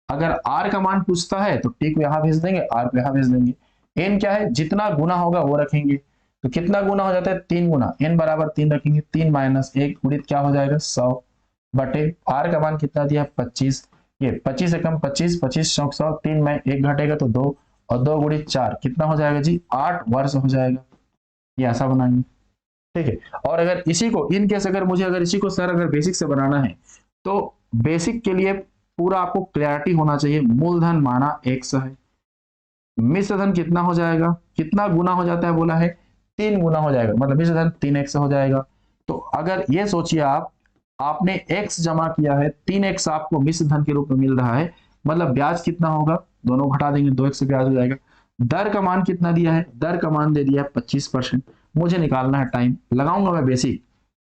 A: अगर r का मान पूछता है तो टी को यहां भेज देंगे, r को यहां भेज देंगे। n क्या है, जितना गुना होगा वो रखेंगे, तो कितना गुना हो जाता है 3 गुना, n बराबर 3 रखेंगे, 3 माइनस 1 गुणित क्या हो जाएगा 100 बटे r का मान कितना दिया 25, ये 25 से कम 25, 25 चौक 100, 3 में 1 घटेगा तो 2, और 2 गुणित 4 कितना हो जाएगा जी 8 वर्ष हो जाएगा। ये ऐसा बनाएंगे। ठीक है, और अगर इसी को इन केस अगर मुझे अगर इसी को सर अगर बेसिक से बनाना है, तो बेसिक के लिए पूरा आपको क्लैरिटी होना चाहिए। मूलधन माना x है, मिश्र धन कितना हो जाएगा, कितना गुना हो जाता है बोला है 3 गुना हो जाएगा, मतलब मिश्र धन 3x हो जाएगा। तो अगर ये सोचिए आप, आपने x जमा किया है, 3x आपको मिश्र धन के रूप में मिल रहा है, मतलब ब्याज कितना होगा, दोनों घटा देंगे 2x से ब्याज हो जाएगा। दर का मान कितना दिया है, दर का मान दे दिया है 25%, मुझे निकालना है, टाइम लगाऊंगा मैं बेसिक।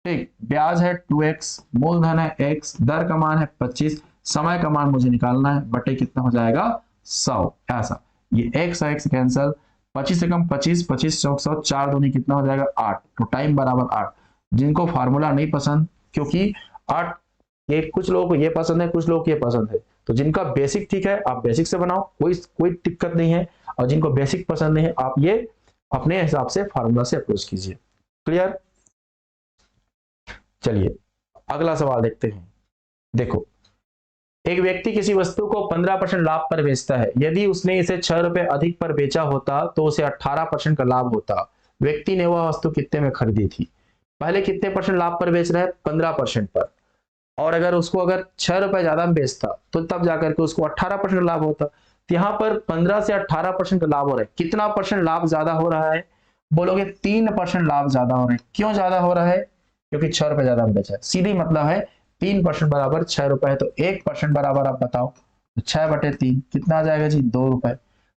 A: ठीक, ब्याज है 2x, मूलधन है x, दर का मान है 25, समय का मान मुझे निकालना है, बटे कितना हो जाएगा 100, ऐसा। ये x है, x कैंसल, 25 से कम 25, 25 चौक 100, 4 दूनी कितना हो जाएगा 8, तो टाइम बराबर 8। जिनको फार्मूला नहीं पसंद, क्योंकि 8 ये कुछ लोगों को ये पसंद है, कुछ लोगों को ये पसंद है, तो जिनका बेसिक ठीक है आप बेसिक से बनाओ, कोई दिक्कत नहीं है, और जिनको बेसिक पसंद नहीं है आप ये अपने हिसाब से फार्मूला से अप्रोच कीजिए। क्लियर, चलिए अगला सवाल देखते हैं। देखो, एक व्यक्ति किसी वस्तु को 15% लाभ पर बेचता है, यदि उसने इसे 6 रुपए अधिक पर बेचा होता तो उसे 18% का लाभ होता। व्यक्ति ने वह वस्तु कितने में खरीदी थी। पहले कितने परसेंट लाभ पर बेच रहा है, 15% पर, और अगर उसको अगर 6 रुपए ज्यादा में बेचता तो तब जाकर के उसको 18% लाभ होता। तो यहाँ पर 15 से 18% का लाभ हो रहा है। कितना परसेंट लाभ ज्यादा हो रहा है, बोलोगे 3% लाभ ज्यादा हो रहा है। क्यों ज्यादा हो रहा है, क्योंकि 6 रुपए ज्यादा में बेचा है, सीधी मतलब है 3% बराबर 6 रुपए है, तो 1% बराबर आप बताओ, तो 6/3 कितना आ जाएगा जी 2 रुपए।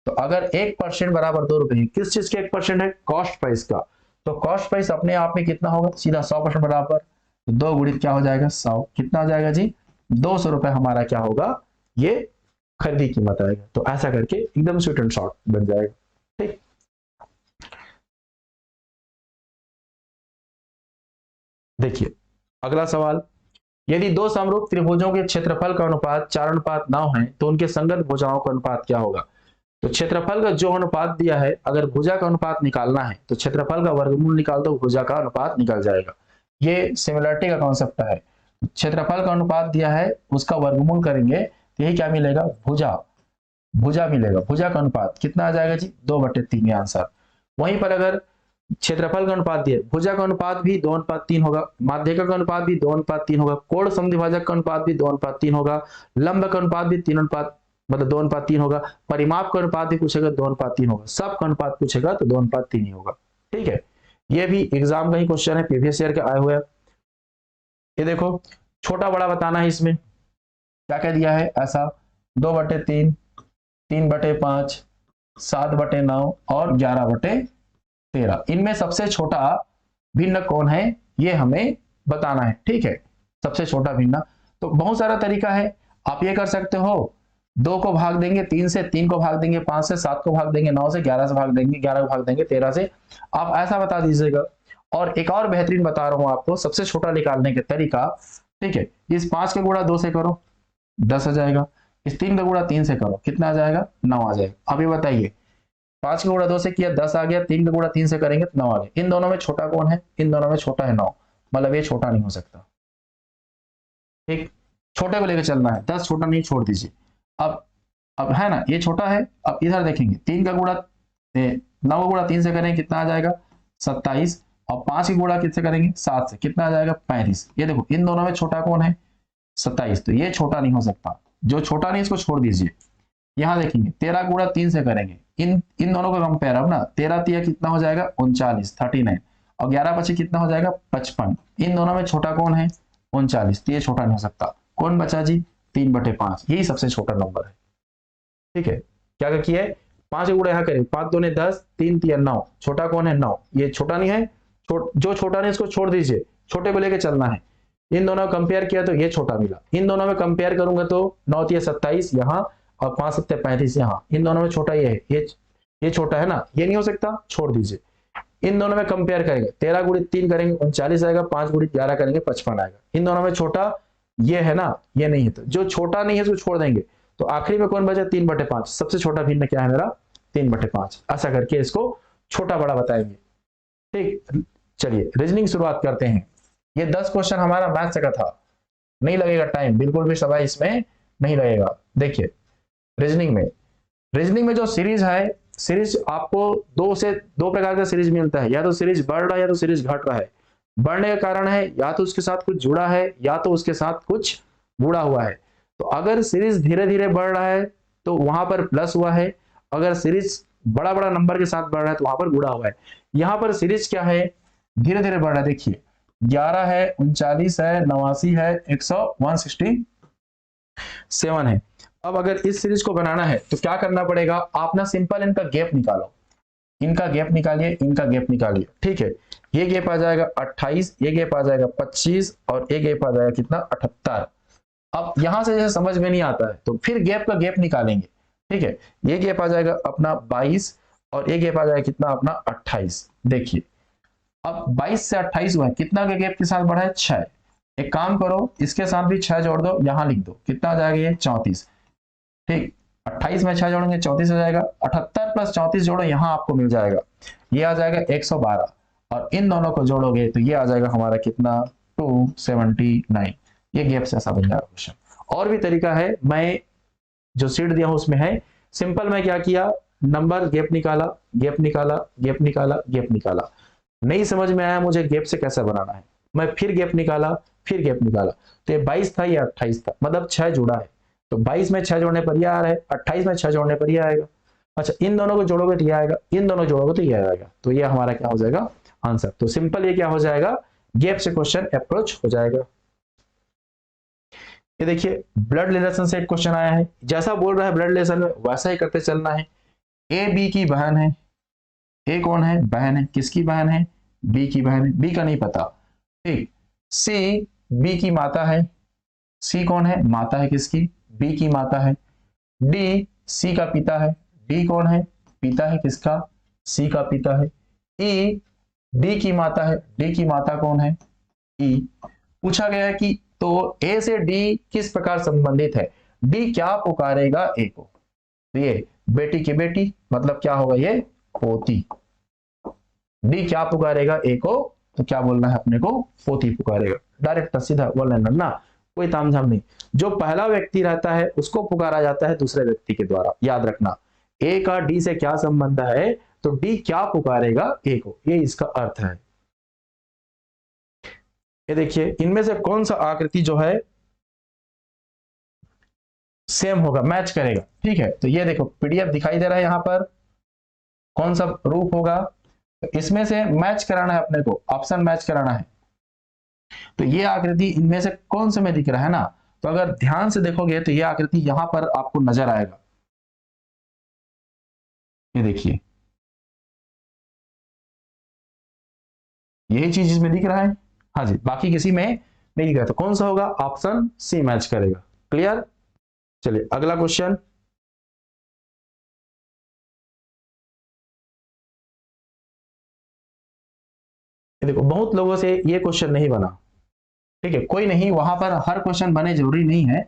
A: तो अगर 1% बराबर 2 रुपए, किस चीज के 1% है, कॉस्ट प्राइस का, तो कॉस्ट प्राइस अपने आप में कितना होगा, सीधा 100% बराबर, तो 2 गुणित क्या हो जाएगा 100, कितना आ जाएगा जी 200 रुपए हमारा क्या होगा, ये खरीदी कीमत आएगा। तो ऐसा करके एकदम स्वीट एंड शॉर्ट बन जाएगा। ठीक, देखिए अगला सवाल, यदि दो समरूप त्रिभुजों के क्षेत्रफल का अनुपात 4:9 है तो उनके संगत भुजाओं का अनुपात क्या होगा। तो क्षेत्रफल का जो अनुपात दिया है, अगर भुजा का अनुपात निकालना है तो क्षेत्रफल का वर्गमूल निकाल दो, भुजा का अनुपात निकल जाएगा। ये सिमिलरिटी का कॉन्सेप्ट है। क्षेत्रफल का अनुपात दिया है, उसका वर्गमूल करेंगे तो यही क्या मिलेगा, भुजा। भुजा मिलेगा, भुजा का अनुपात कितना आ जाएगा जी, 2/3 ये आंसर। वहीं पर अगर क्षेत्रफल का अनुपात दिया, भुजा का अनुपात भी 2:3 होगा, माध्यिका का अनुपात भी 2:3 होगा, कोण समद्विभाजक का अनुपात भी 2:3 होगा, लंब का अनुपात भी 2:3 होगा, परिमाप का अनुपात भी पूछेगा 2:3 होगा, सब का अनुपात पूछेगा तो 2:3 ही होगा। ठीक है, ये भी एग्जाम का ही क्वेश्चन है, प्रीवियस ईयर के आए हुए। ये देखो छोटा बड़ा बताना है, इसमें क्या क्या दिया है ऐसा, 2/3, 3/5, 7/9 और 11/13। इनमें सबसे छोटा भिन्न कौन है ये हमें बताना है। ठीक है, सबसे छोटा भिन्न। तो बहुत सारा तरीका है, आप ये कर सकते हो, 2 को भाग देंगे 3 से, 3 को भाग देंगे 5 से, 7 को भाग देंगे 9 से, 11 से भाग देंगे, 11 को भाग देंगे 13 से। आप ऐसा बता दीजिएगा। और एक और बेहतरीन बता रहा हूं आपको सबसे छोटा निकालने के तरीका। ठीक है, इस 5 का गुणा 2 से करो 10 आ जाएगा, इस 3 का गुणा 3 से करो कितना आ जाएगा, 9 आ जाएगा। अब ये बताइए, 5 का गुणा 2 से किया 10 आ गया, 3 का गुणा 3 से करेंगे तो 9 आ गया। इन दोनों में छोटा कौन है, इन दोनों में छोटा है 9, मतलब ये छोटा नहीं हो सकता। ठीक, छोटे को लेकर चलना है, 10 छोटा नहीं, छोड़ दीजिए। अब है ना, ये छोटा है। अब इधर देखेंगे, 3 का गुणा 9 का गुणा 3 से करेंगे कितना आ जाएगा, 27, और 5 की गुणा किससे करेंगे, 7 से, कितना आ जाएगा, 35। ये देखो इन दोनों में छोटा कौन है, 27, तो ये छोटा नहीं हो सकता। जो छोटा नहीं इसको छोड़ दीजिए। यहां देखेंगे 13 गुणा 3 से करेंगे, इन दोनों का कंपेयर अब ना, 13 तिया कितना हो जाएगा, 39, 39, और 11 पची कितना हो जाएगा, 55। इन दोनों में छोटा कौन है, 39, तो ये छोटा नहीं हो सकता। कौन बचा जी, 3/5, यही सबसे छोटा नंबर है। ठीक है, क्या किया है, 5 गुणा यहाँ करें, 5 दूने 10, 3 तिया 9, छोटा कौन है, 9, ये छोटा नहीं है। जो छोटा नहीं इसको छोड़ दीजिए, छोटे को लेके चलना है। इन दोनों को कंपेयर किया तो ये छोटा मिला, इन दोनों में कंपेयर करूंगा तो 9 तिया 27 यहाँ, और 5 7 35 यहाँ, इन दोनों में छोटा ये है, ये छोटा है ना, ये नहीं हो सकता, छोड़ दीजिए। इन दोनों में कंपेयर करेंगे, 13 गुणित 3 करेंगे 39 आएगा, 5 गुणित 11 करेंगे 55 आएगा। इन दोनों में छोटा ये है ना, ये नहीं है, तो जो छोटा नहीं है उसको छोड़ देंगे। तो आखिरी में कौन बचा, 3/5, सबसे छोटा भिन्न क्या है मेरा, 3/5। ऐसा करके इसको छोटा बड़ा बताएंगे। ठीक, चलिए रीजनिंग शुरुआत करते हैं। ये 10 क्वेश्चन हमारा मैथ्स का था, नहीं लगेगा टाइम, बिल्कुल भी समय इसमें नहीं लगेगा। देखिए रीजनिंग में जो सीरीज है, सीरीज आपको दो प्रकार का सीरीज मिलता है, या तो सीरीज बढ़ रहा है या तो सीरीज घट रहा है। बढ़ने का कारण है या तो उसके साथ कुछ जुड़ा है या तो उसके साथ कुछ जुड़ा हुआ है। तो अगर सीरीज धीरे धीरे बढ़ रहा है तो वहां पर प्लस हुआ है, अगर सीरीज बड़ा बड़ा नंबर के साथ बढ़ रहा है तो वहां पर जुड़ा हुआ है। यहां पर सीरीज क्या है, धीरे धीरे बढ़ रहा है। देखिए 11 है, 39 है, 89 है, 167 है। अब अगर इस सीरीज को बनाना है तो क्या करना पड़ेगा, आप ना सिंपल इनका गैप निकालो, इनका गैप निकालिए, इनका गैप निकालिए। ठीक है, ये गैप आ जाएगा 28, ये गैप आ जाएगा 25, और ये गैप आ जाएगा कितना, 78। अब यहां से जैसे समझ में नहीं आता है तो फिर गैप का गैप निकालेंगे। ठीक है, ये गैप आ जाएगा अपना 22, और ये गैप आ जाएगा कितना अपना 28। देखिए अब 22 से 28 हुआ है, कितना के गैप के साथ बढ़ा है, 6। एक काम करो, इसके साथ भी 6 जोड़ दो, यहां लिख दो, कितना आ जाएगा ये 34। ठीक, 28 में 6 जोड़ेंगे 34 हो जाएगा, 78 प्लस 34 जोड़ो, यहां आपको मिल जाएगा, ये आ जाएगा 112, और इन दोनों को जोड़ोगे तो ये आ जाएगा हमारा कितना, 279। ये गैप से ऐसा बन जाएगा क्वेश्चन। और भी तरीका है, मैं जो सीट दिया हूं उसमें है सिंपल। मैं क्या किया, नंबर गैप निकाला, गैप निकाला, गैप निकाला, गैप निकाला। नहीं समझ में आया मुझे गैप से कैसे बनाना है, मैं फिर गैप निकाला, फिर गैप निकाला। तो ये 22 था, ये 28 था, मतलब 6 जुड़ा है, तो 22 में 6 जोड़ने पर ये आ रहा है, 28 में 6 जोड़ने पर ये आएगा। अच्छा, इन दोनों को जोड़ोगे तो ये आएगा, इन दोनों जोड़ोगे तो ये आएगा, तो ये हमारा क्या हो जाएगा, आंसर। तो सिंपल ये क्या हो जाएगा, गैप से क्वेश्चन अप्रोच हो जाएगा। ये देखिए ब्लड रिलेशन से एक क्वेश्चन आया है, जैसा बोल रहा है ब्लड रिलेशन में वैसा ही करते चलना है। ए बी की बहन है, ए कौन है, बहन है, किसकी बहन है, बी की बहन है, बी का नहीं पता। ठीक, सी बी की माता है, सी कौन है, माता है किसकी, बी की माता है। डी सी का पिता है, डी कौन है, पिता है किसका, सी का पिता है। ई डी की माता है, डी की माता कौन है, ई। पूछा गया है कि तो ए से डी किस प्रकार संबंधित है, डी क्या पुकारेगा ए को, तो ये बेटी की बेटी मतलब क्या होगा, ये पोती। डी क्या पुकारेगा ए को, तो क्या बोलना है अपने को, पोती पुकारेगा। डायरेक्ट सीधा वन लाइनर ना, कोई तामझाम नहीं। जो पहला व्यक्ति रहता है उसको पुकारा जाता है दूसरे व्यक्ति के द्वारा, याद रखना। ए का डी से क्या संबंध है, तो डी क्या पुकारेगा ए को, ये इसका अर्थ है। ये देखिए इनमें से कौन सा आकृति जो है सेम होगा, मैच करेगा। ठीक है, तो ये देखो पीडीएफ दिखाई दे रहा है यहाँ पर, कौन सा रूप होगा, तो इसमें से मैच कराना है अपने को, ऑप्शन मैच कराना है। तो ये आकृति इनमें से कौन से में दिख रहा है ना, तो अगर ध्यान से देखोगे तो ये आकृति यहां पर आपको नजर आएगा। ये देखिए यही चीज इसमें दिख रहा है, हाँ जी, बाकी किसी में नहीं दिख रहा। तो कौन सा होगा, ऑप्शन सी मैच करेगा। क्लियर। चलिए अगला क्वेश्चन। देखो बहुत लोगों से ये क्वेश्चन नहीं बना, ठीक है, कोई नहीं, वहां पर हर क्वेश्चन बने जरूरी नहीं है।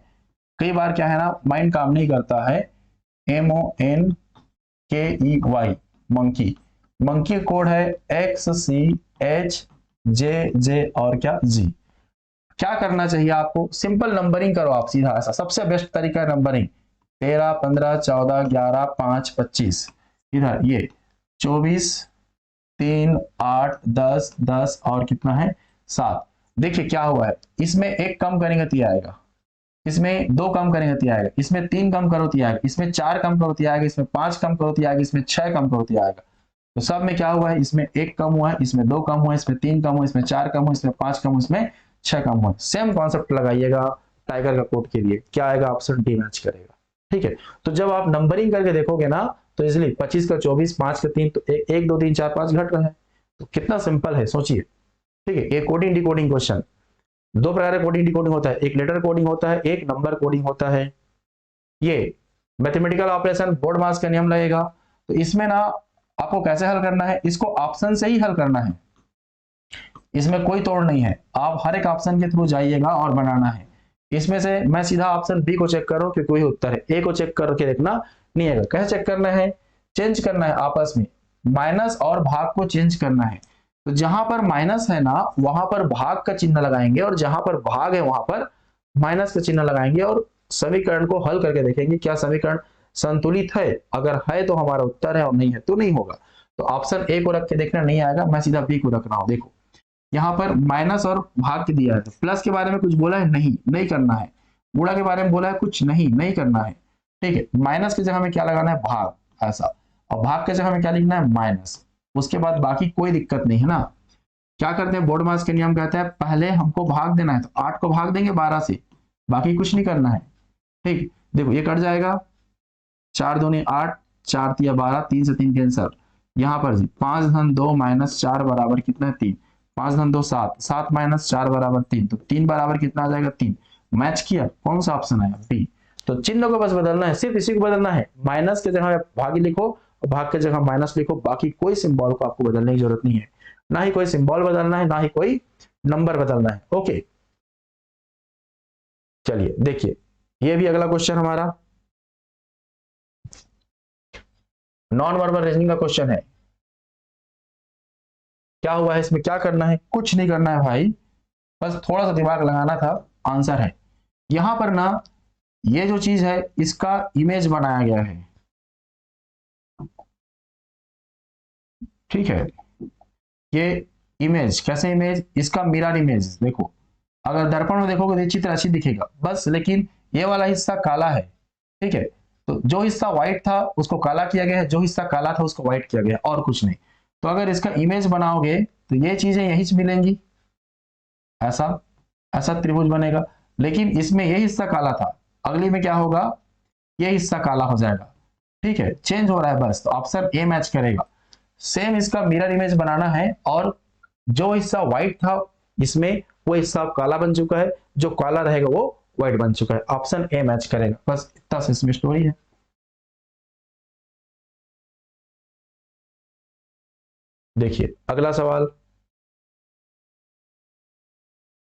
A: कई बार क्या है ना, माइंड काम नहीं करता है। MONKEY, मंकी, मंकी कोड है XCHJJ और क्या जी। क्या करना चाहिए आपको, सिंपल नंबरिंग करो आप सीधा, ऐसा सबसे बेस्ट तरीका है नंबरिंग। 13 15 14 11 5 25, इधर ये 24 3 8 10 10 और कितना है 7। देखिए क्या हुआ है, इसमें एक कम करेंगे तो आएगा, इसमें दो कम करेंगे तो आएगा, इसमें तीन कम करो तो आएगा, इसमें चार कम करो तो आएगा, इसमें पांच कम करो तो आएगा, इसमें छह कम करो तो आएगा। तो सब में क्या हुआ है, इसमें एक कम हुआ है, इसमें दो कम हुआ है, इसमें तीन कम हुआ, इसमें चार कम हुआ, इसमें पांच कम हुआ, इसमें छह कम हुआ। सेम कॉन्सेप्ट लगाइएगा टाइगर का कोड के लिए, क्या आएगा, ऑप्शन डी मैच करेगा। ठीक है, तो जब आप नंबरिंग करके देखोगे ना, तो इसलिए 25 का 24, 5 का 3, तो 1 2 3 4 5 घट रहा है। तो कितना सिंपल है सोचिए। ठीक है, ये कोडिंग डिकोडिंग क्वेश्चन, दो प्रकार का कोडिंग डिकोडिंग होता है, एक लेटर कोडिंग होता है, एक नंबर कोडिंग होता है। ये मैथमेटिकल ऑपरेशन बोर्ड मास का नियम लगेगा। तो इसमें ना आपको कैसे हल करना है, इसको ऑप्शन से ही हल करना है, इसमें कोई तोड़ नहीं है। आप हर एक ऑप्शन के थ्रू जाइएगा और बनाना है। इसमें से मैं सीधा ऑप्शन बी को चेक करूं कि कोई उत्तर है, ए को चेक करके देखना नहीं है। कैसे चेक करना है, चेंज करना है आपस में, माइनस और भाग को चेंज करना है। तो जहां पर माइनस है ना वहां पर भाग का चिन्ह लगाएंगे, और जहां पर भाग है वहां पर माइनस का चिन्ह लगाएंगे, और समीकरण को हल करके देखेंगे क्या समीकरण संतुलित है। अगर है तो हमारा उत्तर है, और नहीं है तो नहीं होगा। तो ऑप्शन ए को रख के देखना नहीं आएगा, मैं सीधा बी को रख रहा हूं। देखो यहाँ पर माइनस और भाग के दिया है, तो प्लस के बारे में कुछ बोला है, नहीं नहीं करना है। गुणा के बारे में बोला है, कुछ नहीं नहीं करना है। ठीक है, माइनस की जगह में क्या लगाना है, भाग, ऐसा, और भाग की जगह में क्या लिखना है, माइनस। उसके बाद बाकी कोई दिक्कत नहीं है ना। क्या करते हैं, बोर्ड मास के नियम कहता है पहले हमको भाग देना है, तो 8 को भाग देंगे 12 से, बाकी कुछ नहीं करना है। ठीक, देखो ये कट जाएगा, 4 दूनी 8, 4 तिया 12, 3 से 3 कैंसर। यहाँ पर जी 5 धन 2 माइनस 4 बराबर कितना है, 3। 5 धन 2 7, 7 माइनस 4 बराबर 3, तो 3 बराबर कितना आ जाएगा, 3। मैच किया, कौन सा ऑप्शन आया, बी। तो चिन्ह को बस बदलना है, सिर्फ इसी को बदलना है, माइनस के जगह भागी लिखो और भाग के जगह माइनस लिखो, बाकी कोई सिंबल को आपको बदलने की जरूरत नहीं है। ना ही कोई सिंबल बदलना है, ना ही कोई नंबर बदलना है। ओके, चलिए देखिए ये भी अगला क्वेश्चन हमारा नॉन वर्बल रीजनिंग का क्वेश्चन है। क्या हुआ है इसमें, क्या करना है, कुछ नहीं करना है भाई, बस थोड़ा सा दिमाग लगाना था। आंसर है यहां पर ना, ये जो चीज है इसका इमेज बनाया गया है। ठीक है, ये इमेज कैसे, इमेज इसका मिरर इमेज देखो, अगर दर्पण में देखोगे तो चित्र अच्छी दिखेगा बस, लेकिन ये वाला हिस्सा काला है। ठीक है, तो जो हिस्सा व्हाइट था उसको काला किया गया है, जो हिस्सा काला था उसको व्हाइट किया गया है, और कुछ नहीं। तो अगर इसका इमेज बनाओगे तो ये चीजें यहीं से मिलेंगी, ऐसा ऐसा त्रिभुज बनेगा। लेकिन इसमें ये हिस्सा काला था, अगली में क्या होगा, ये हिस्सा काला हो जाएगा। ठीक है, चेंज हो रहा है बस, तो ऑप्शन ए मैच करेगा। सेम इसका मिरर इमेज बनाना है, और जो हिस्सा व्हाइट था इसमें वो हिस्सा काला बन चुका है, जो काला रहेगा वो व्हाइट बन चुका है, ऑप्शन ए मैच करेगा। बस इतना सा इसमें स्टोरी है। देखिए अगला सवाल,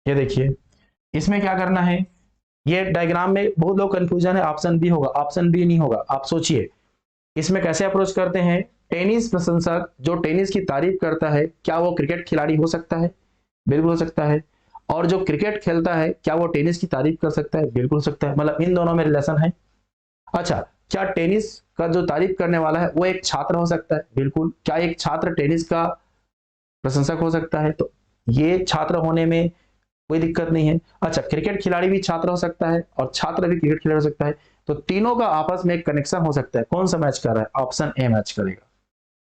A: ये देखिए इसमें क्या करना है, ये डायग्राम में बहुत लोग कंफ्यूजन है, ऑप्शन बी होगा, ऑप्शन बी नहीं होगा। आप सोचिए इसमें कैसे अप्रोच करते हैं। टेनिस प्रशंसक जो टेनिस की तारीफ करता है, क्या वो क्रिकेट खिलाड़ी हो सकता है? बिल्कुल हो सकता है। और जो क्रिकेट खेलता है, क्या वो टेनिस की तारीफ कर सकता है? बिल्कुल हो सकता है। मतलब इन दोनों में रिलेशन है। अच्छा, क्या टेनिस का जो तारीफ करने वाला है वो एक छात्र हो सकता है? बिल्कुल। क्या एक छात्र टेनिस का प्रशंसक हो सकता है? तो ये छात्र होने में कोई दिक्कत नहीं है। अच्छा, क्रिकेट खिलाड़ी भी छात्र हो सकता है और छात्र भी क्रिकेट खिलाड़ी हो सकता है। तो तीनों का आपस में एक कनेक्शन हो सकता है। कौन सा मैच कर रहा है? ऑप्शन ए मैच करेगा।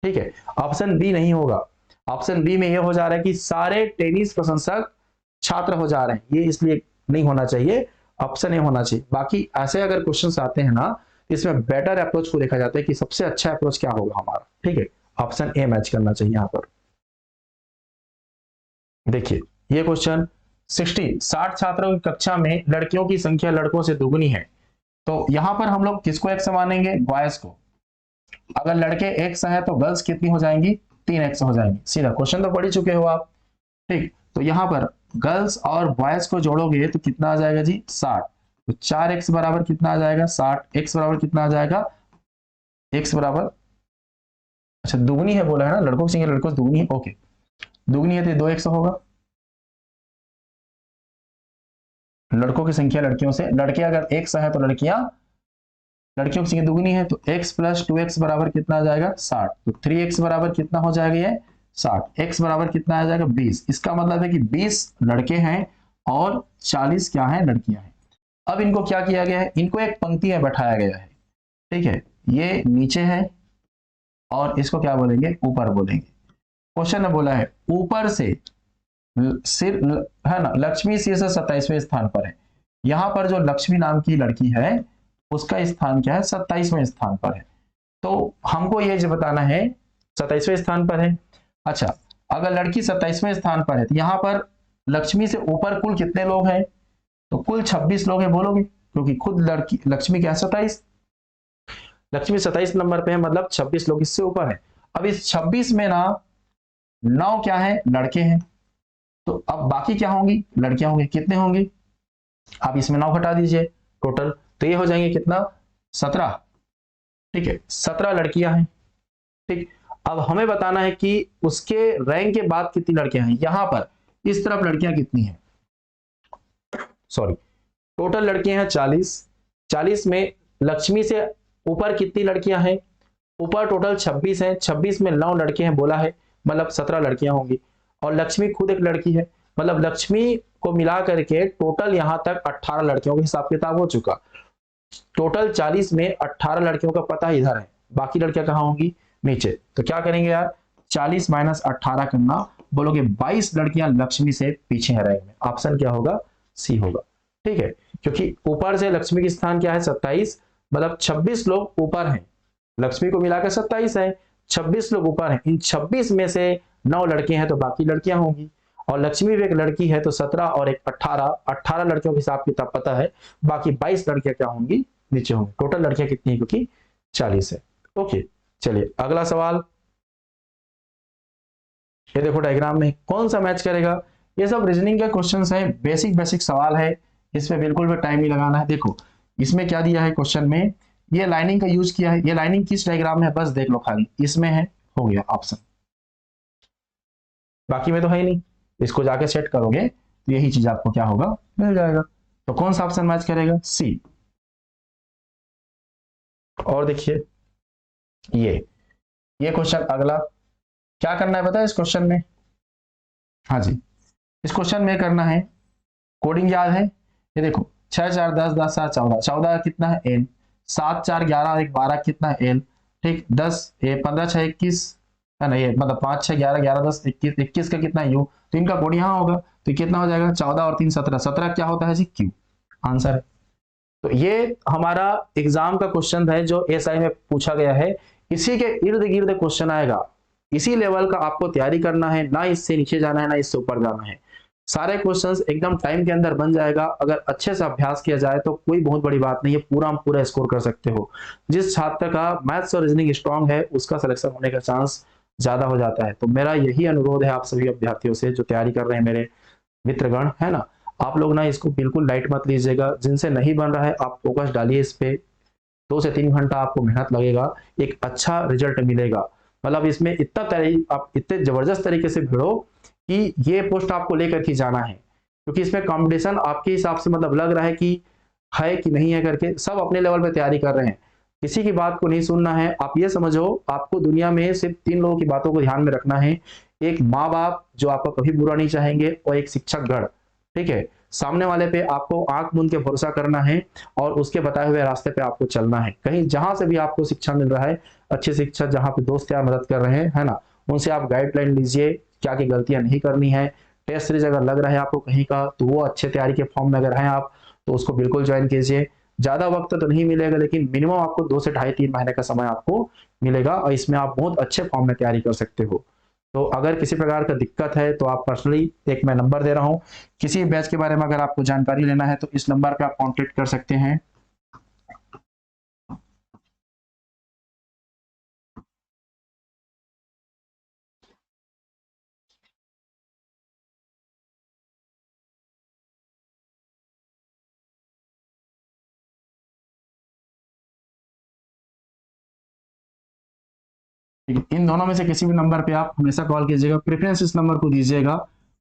A: ठीक है, ऑप्शन बी नहीं होगा। ऑप्शन बी में यह हो जा रहा है कि सारे टेनिस प्रशंसक छात्र हो जा रहे हैं, ये इसलिए नहीं होना चाहिए, ऑप्शन ए होना चाहिए। बाकी ऐसे अगर क्वेश्चंस आते हैं ना, इसमें बेटर अप्रोच को देखा जाता है कि सबसे अच्छा अप्रोच क्या होगा हमारा। ठीक है, ऑप्शन ए मैच करना चाहिए यहां पर। देखिए ये क्वेश्चन 60 छात्रों की कक्षा में लड़कियों की संख्या लड़कों से दुगनी है, तो यहां पर हम लोग किसको एक्स मानेंगे? बॉयज को। अगर लड़के एक्स है तो गर्ल्स कितनी हो जाएंगी? 3x हो जाएंगी। सीधा क्वेश्चन तो पढ़ ही चुके हो आप। ठीक, तो यहां पर गर्ल्स और बॉयज को जोड़ोगे तो कितना आ जाएगा जी? 60। तो 4x बराबर कितना आ जाएगा? 60। x बराबर कितना आ जाएगा? x बराबर, अच्छा दुगनी है बोला है ना, लड़कों की संख्या लड़कों से दुगनी है। ओके, दुगनी है तो 2x होगा। लड़कों की संख्या लड़कियों से, लड़के अगर x है तो लड़कियों की संख्या दुगनी है, तो x प्लस 2x बराबर कितना आ जाएगा? 60। तो 3x बराबर कितना हो जाएगा? ये 60। x बराबर कितना आ जाएगा? 20। इसका मतलब है कि 20 लड़के हैं और 40 क्या है? लड़कियां हैं। अब इनको क्या किया गया है? इनको एक पंक्ति में बैठाया गया है। ठीक है, ये नीचे है और इसको क्या बोलेंगे? ऊपर बोलेंगे। क्वेश्चन में बोला है ऊपर से सिर है ना, लक्ष्मी शीर्ष 27वें स्थान पर है। यहां पर जो लक्ष्मी नाम की लड़की है उसका स्थान क्या है? 27वें स्थान पर है। तो हमको ये जो बताना है 27वें स्थान पर है। अच्छा, अगर लड़की 27वें स्थान पर है तो यहां पर लक्ष्मी से ऊपर कुल कितने लोग हैं? तो कुल 26 लोग हैं बोलोगे, क्योंकि खुद लड़की लक्ष्मी क्या है? 27। लक्ष्मी 27 नंबर पे है, मतलब 26 लोग इससे ऊपर है। अब इस 26 में ना 9 क्या है? लड़के हैं। तो अब बाकी क्या होंगी? लड़कियां होंगी। कितने होंगे? आप इसमें 9 घटा दीजिए टोटल, तो ये हो जाएंगे कितना? 17। ठीक है, 17 लड़कियां हैं। ठीक, अब हमें बताना है कि उसके रैंक के बाद कितनी लड़कियां हैं। यहां पर इस तरफ लड़कियां कितनी हैं? सॉरी, टोटल लड़कियां हैं 40। 40 में लक्ष्मी से ऊपर कितनी लड़कियां हैं? ऊपर टोटल 26 हैं। 26 में 9 लड़के हैं बोला है, मतलब 17 लड़कियां होंगी। और लक्ष्मी खुद एक लड़की है, मतलब लक्ष्मी को मिला करके टोटल यहां तक 18 लड़कियों का हिसाब किताब हो चुका। टोटल 40 में 18 लड़कियों का पता इधर है, बाकी लड़कियां कहां होंगी? नीचे। तो क्या करेंगे यार, 40 माइनस 18 करना, बोलोगे 22 लड़कियां लक्ष्मी से पीछे है रैंक में। ऑप्शन क्या होगा? सी होगा। ठीक है, क्योंकि ऊपर से लक्ष्मी की स्थान क्या है? 27, मतलब 26 लोग ऊपर हैं। लक्ष्मी को मिलाकर 27 है, 26 लोग ऊपर हैं। इन 26 में से 9 लड़के हैं तो बाकी लड़कियां होंगी। और लक्ष्मी भी एक लड़की है, तो 17 और एक 18 लड़कियों के हिसाब किताब पता है। बाकी 22 लड़कियां क्या होंगी? नीचे होंगी। टोटल लड़कियां कितनी है? क्योंकि 40 है। ओके, चलिए अगला सवाल। ये देखो डायग्राम में कौन सा मैच करेगा। ये सब रीजनिंग के क्वेश्चंस हैं, बेसिक सवाल है, इसमें बिल्कुल भी टाइम नहीं लगाना है। देखो इसमें क्या दिया है क्वेश्चन में, ये लाइनिंग का यूज किया है। ये लाइनिंग किस डायग्राम में है बस देख लो, खाली इसमें है, हो गया ऑप्शन। बाकी में तो है ही नहीं, इसको जाके सेट करोगे तो यही चीज आपको क्या होगा? मिल जाएगा। तो कौन सा ऑप्शन मैच करेगा? सी। और देखिए ये क्वेश्चन अगला क्या करना है पता है इस क्वेश्चन में? हाँ जी, इस क्वेश्चन में करना है, कोडिंग याद है? ये देखो 6 4 10 10 7 14, 14 कितना है? एल। 7 4 11 और 1 12 कितना है? एल। ठीक, 10 15 6 21 है ना, ये मतलब 5 6 11 11 10 21, 21 का कितना है? यू। तो इनका कोड यहाँ होगा, तो कितना हो जाएगा? 14 और 3 17, 17 क्या होता है जी? क्यू। आंसर है। तो ये हमारा एग्जाम का क्वेश्चन है जो एसआई में पूछा गया है। इसी के इर्द गिर्द क्वेश्चन आएगा, इसी लेवल का आपको तैयारी करना है, ना इससे नीचे जाना है ना इससे ऊपर जाना है। सारे क्वेश्चंस एकदम टाइम के अंदर बन जाएगा। अगर अच्छे से अभ्यास किया जाए तो कोई बहुत बड़ी बात नहीं है, पूरा स्कोर कर सकते हो। जिस छात्र का मैथ्स और रीजनिंग स्ट्रांग है उसका सिलेक्शन होने का चांस ज्यादा हो जाता है। तो मेरा यही अनुरोध है आप सभी अभ्यर्थियों से जो तैयारी कर रहे हैं मेरे मित्रगण, है ना। आप लोग ना इसको बिल्कुल लाइट मत लीजिएगा, जिनसे नहीं बन रहा है आप फोकस डालिए इस पे। 2 से 3 घंटा आपको मेहनत लगेगा, एक अच्छा रिजल्ट मिलेगा। मतलब इसमें इतना आप इतने जबरदस्त तरीके से भिड़ो कि ये पोस्ट आपको लेकर के जाना है, क्योंकि इसमें कंपटीशन आपके हिसाब से मतलब लग रहा है कि नहीं है करके, सब अपने लेवल पे तैयारी कर रहे हैं। किसी की बात को नहीं सुनना है। आप ये समझो, आपको दुनिया में सिर्फ 3 लोगों की बातों को ध्यान में रखना है। एक माँ बाप जो आपका कभी बुरा नहीं चाहेंगे, और एक शिक्षक गण, ठीक है। सामने वाले पे आपको आंख मूंद के भरोसा करना है और उसके बताए हुए रास्ते पे आपको चलना है। कहीं जहां से भी आपको शिक्षा मिल रहा है, अच्छे शिक्षक जहां पे दोस्त यार मदद कर रहे हैं, है ना, उनसे आप गाइडलाइन लीजिए, क्या की गलतियां नहीं करनी है। टेस्ट सीरीज अगर लग रहा है आपको कहीं का, तो वो अच्छे तैयारी के फॉर्म में अगर हैं आप, तो उसको बिल्कुल ज्वाइन कीजिए। ज्यादा वक्त तो नहीं मिलेगा, लेकिन मिनिमम आपको 2 से 2.5-3 महीने का समय आपको मिलेगा, और इसमें आप बहुत अच्छे फॉर्म में तैयारी कर सकते हो। तो अगर किसी प्रकार का दिक्कत है तो आप पर्सनली, एक मैं नंबर दे रहा हूँ, किसी बैच के बारे में अगर आपको जानकारी लेना है तो इस नंबर पे आप कांटेक्ट कर सकते हैं। इन दोनों में से किसी भी नंबर पे आप हमेशा कॉल कीजिएगा, प्रेफरेंस इस नंबर को दीजिएगा।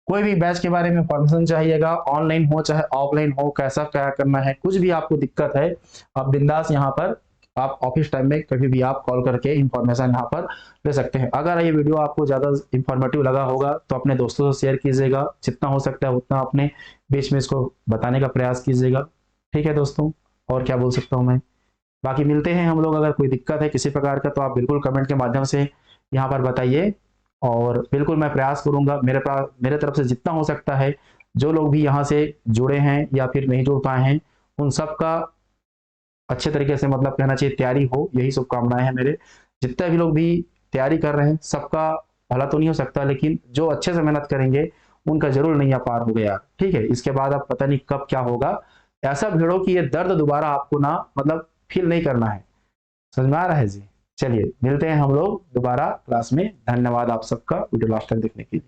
A: कोई भी बैच के बारे में इंफॉर्मेशन चाहिएगा, ऑनलाइन हो चाहे ऑफलाइन हो, कैसा क्या करना है, कुछ भी आपको दिक्कत है, आप बिंदास यहाँ पर, आप ऑफिस टाइम में कभी भी आप कॉल करके इंफॉर्मेशन यहाँ पर ले सकते हैं। अगर ये वीडियो आपको ज़्यादा इंफॉर्मेटिव लगा होगा तो अपने दोस्तों से शेयर कीजिएगा, जितना हो सकता है उतना अपने बीच में इसको बताने का प्रयास कीजिएगा। ठीक है दोस्तों, और क्या बोल सकता हूँ मैं। बाकी मिलते हैं हम लोग, अगर कोई दिक्कत है किसी प्रकार का तो आप बिल्कुल कमेंट के माध्यम से यहाँ पर बताइए, और बिल्कुल मैं प्रयास करूंगा मेरे तरफ से जितना हो सकता है। जो लोग भी यहाँ से जुड़े हैं या फिर नहीं जुड़ पाए हैं, उन सब का अच्छे तरीके से, मतलब कहना चाहिए, तैयारी हो, यही शुभकामनाएं हैं मेरे। जितने भी लोग भी तैयारी कर रहे हैं, सबका भला तो नहीं हो सकता, लेकिन जो अच्छे से मेहनत करेंगे उनका जरूर नैया पार हो गया। ठीक है, इसके बाद अब पता नहीं कब क्या होगा। ऐसा भिड़ो कि ये दर्द दोबारा आपको ना, मतलब फील नहीं करना है। समझ में आ रहा है जी। चलिए मिलते हैं हम लोग दोबारा क्लास में। धन्यवाद आप सबका वीडियो लास्ट तक देखने के लिए।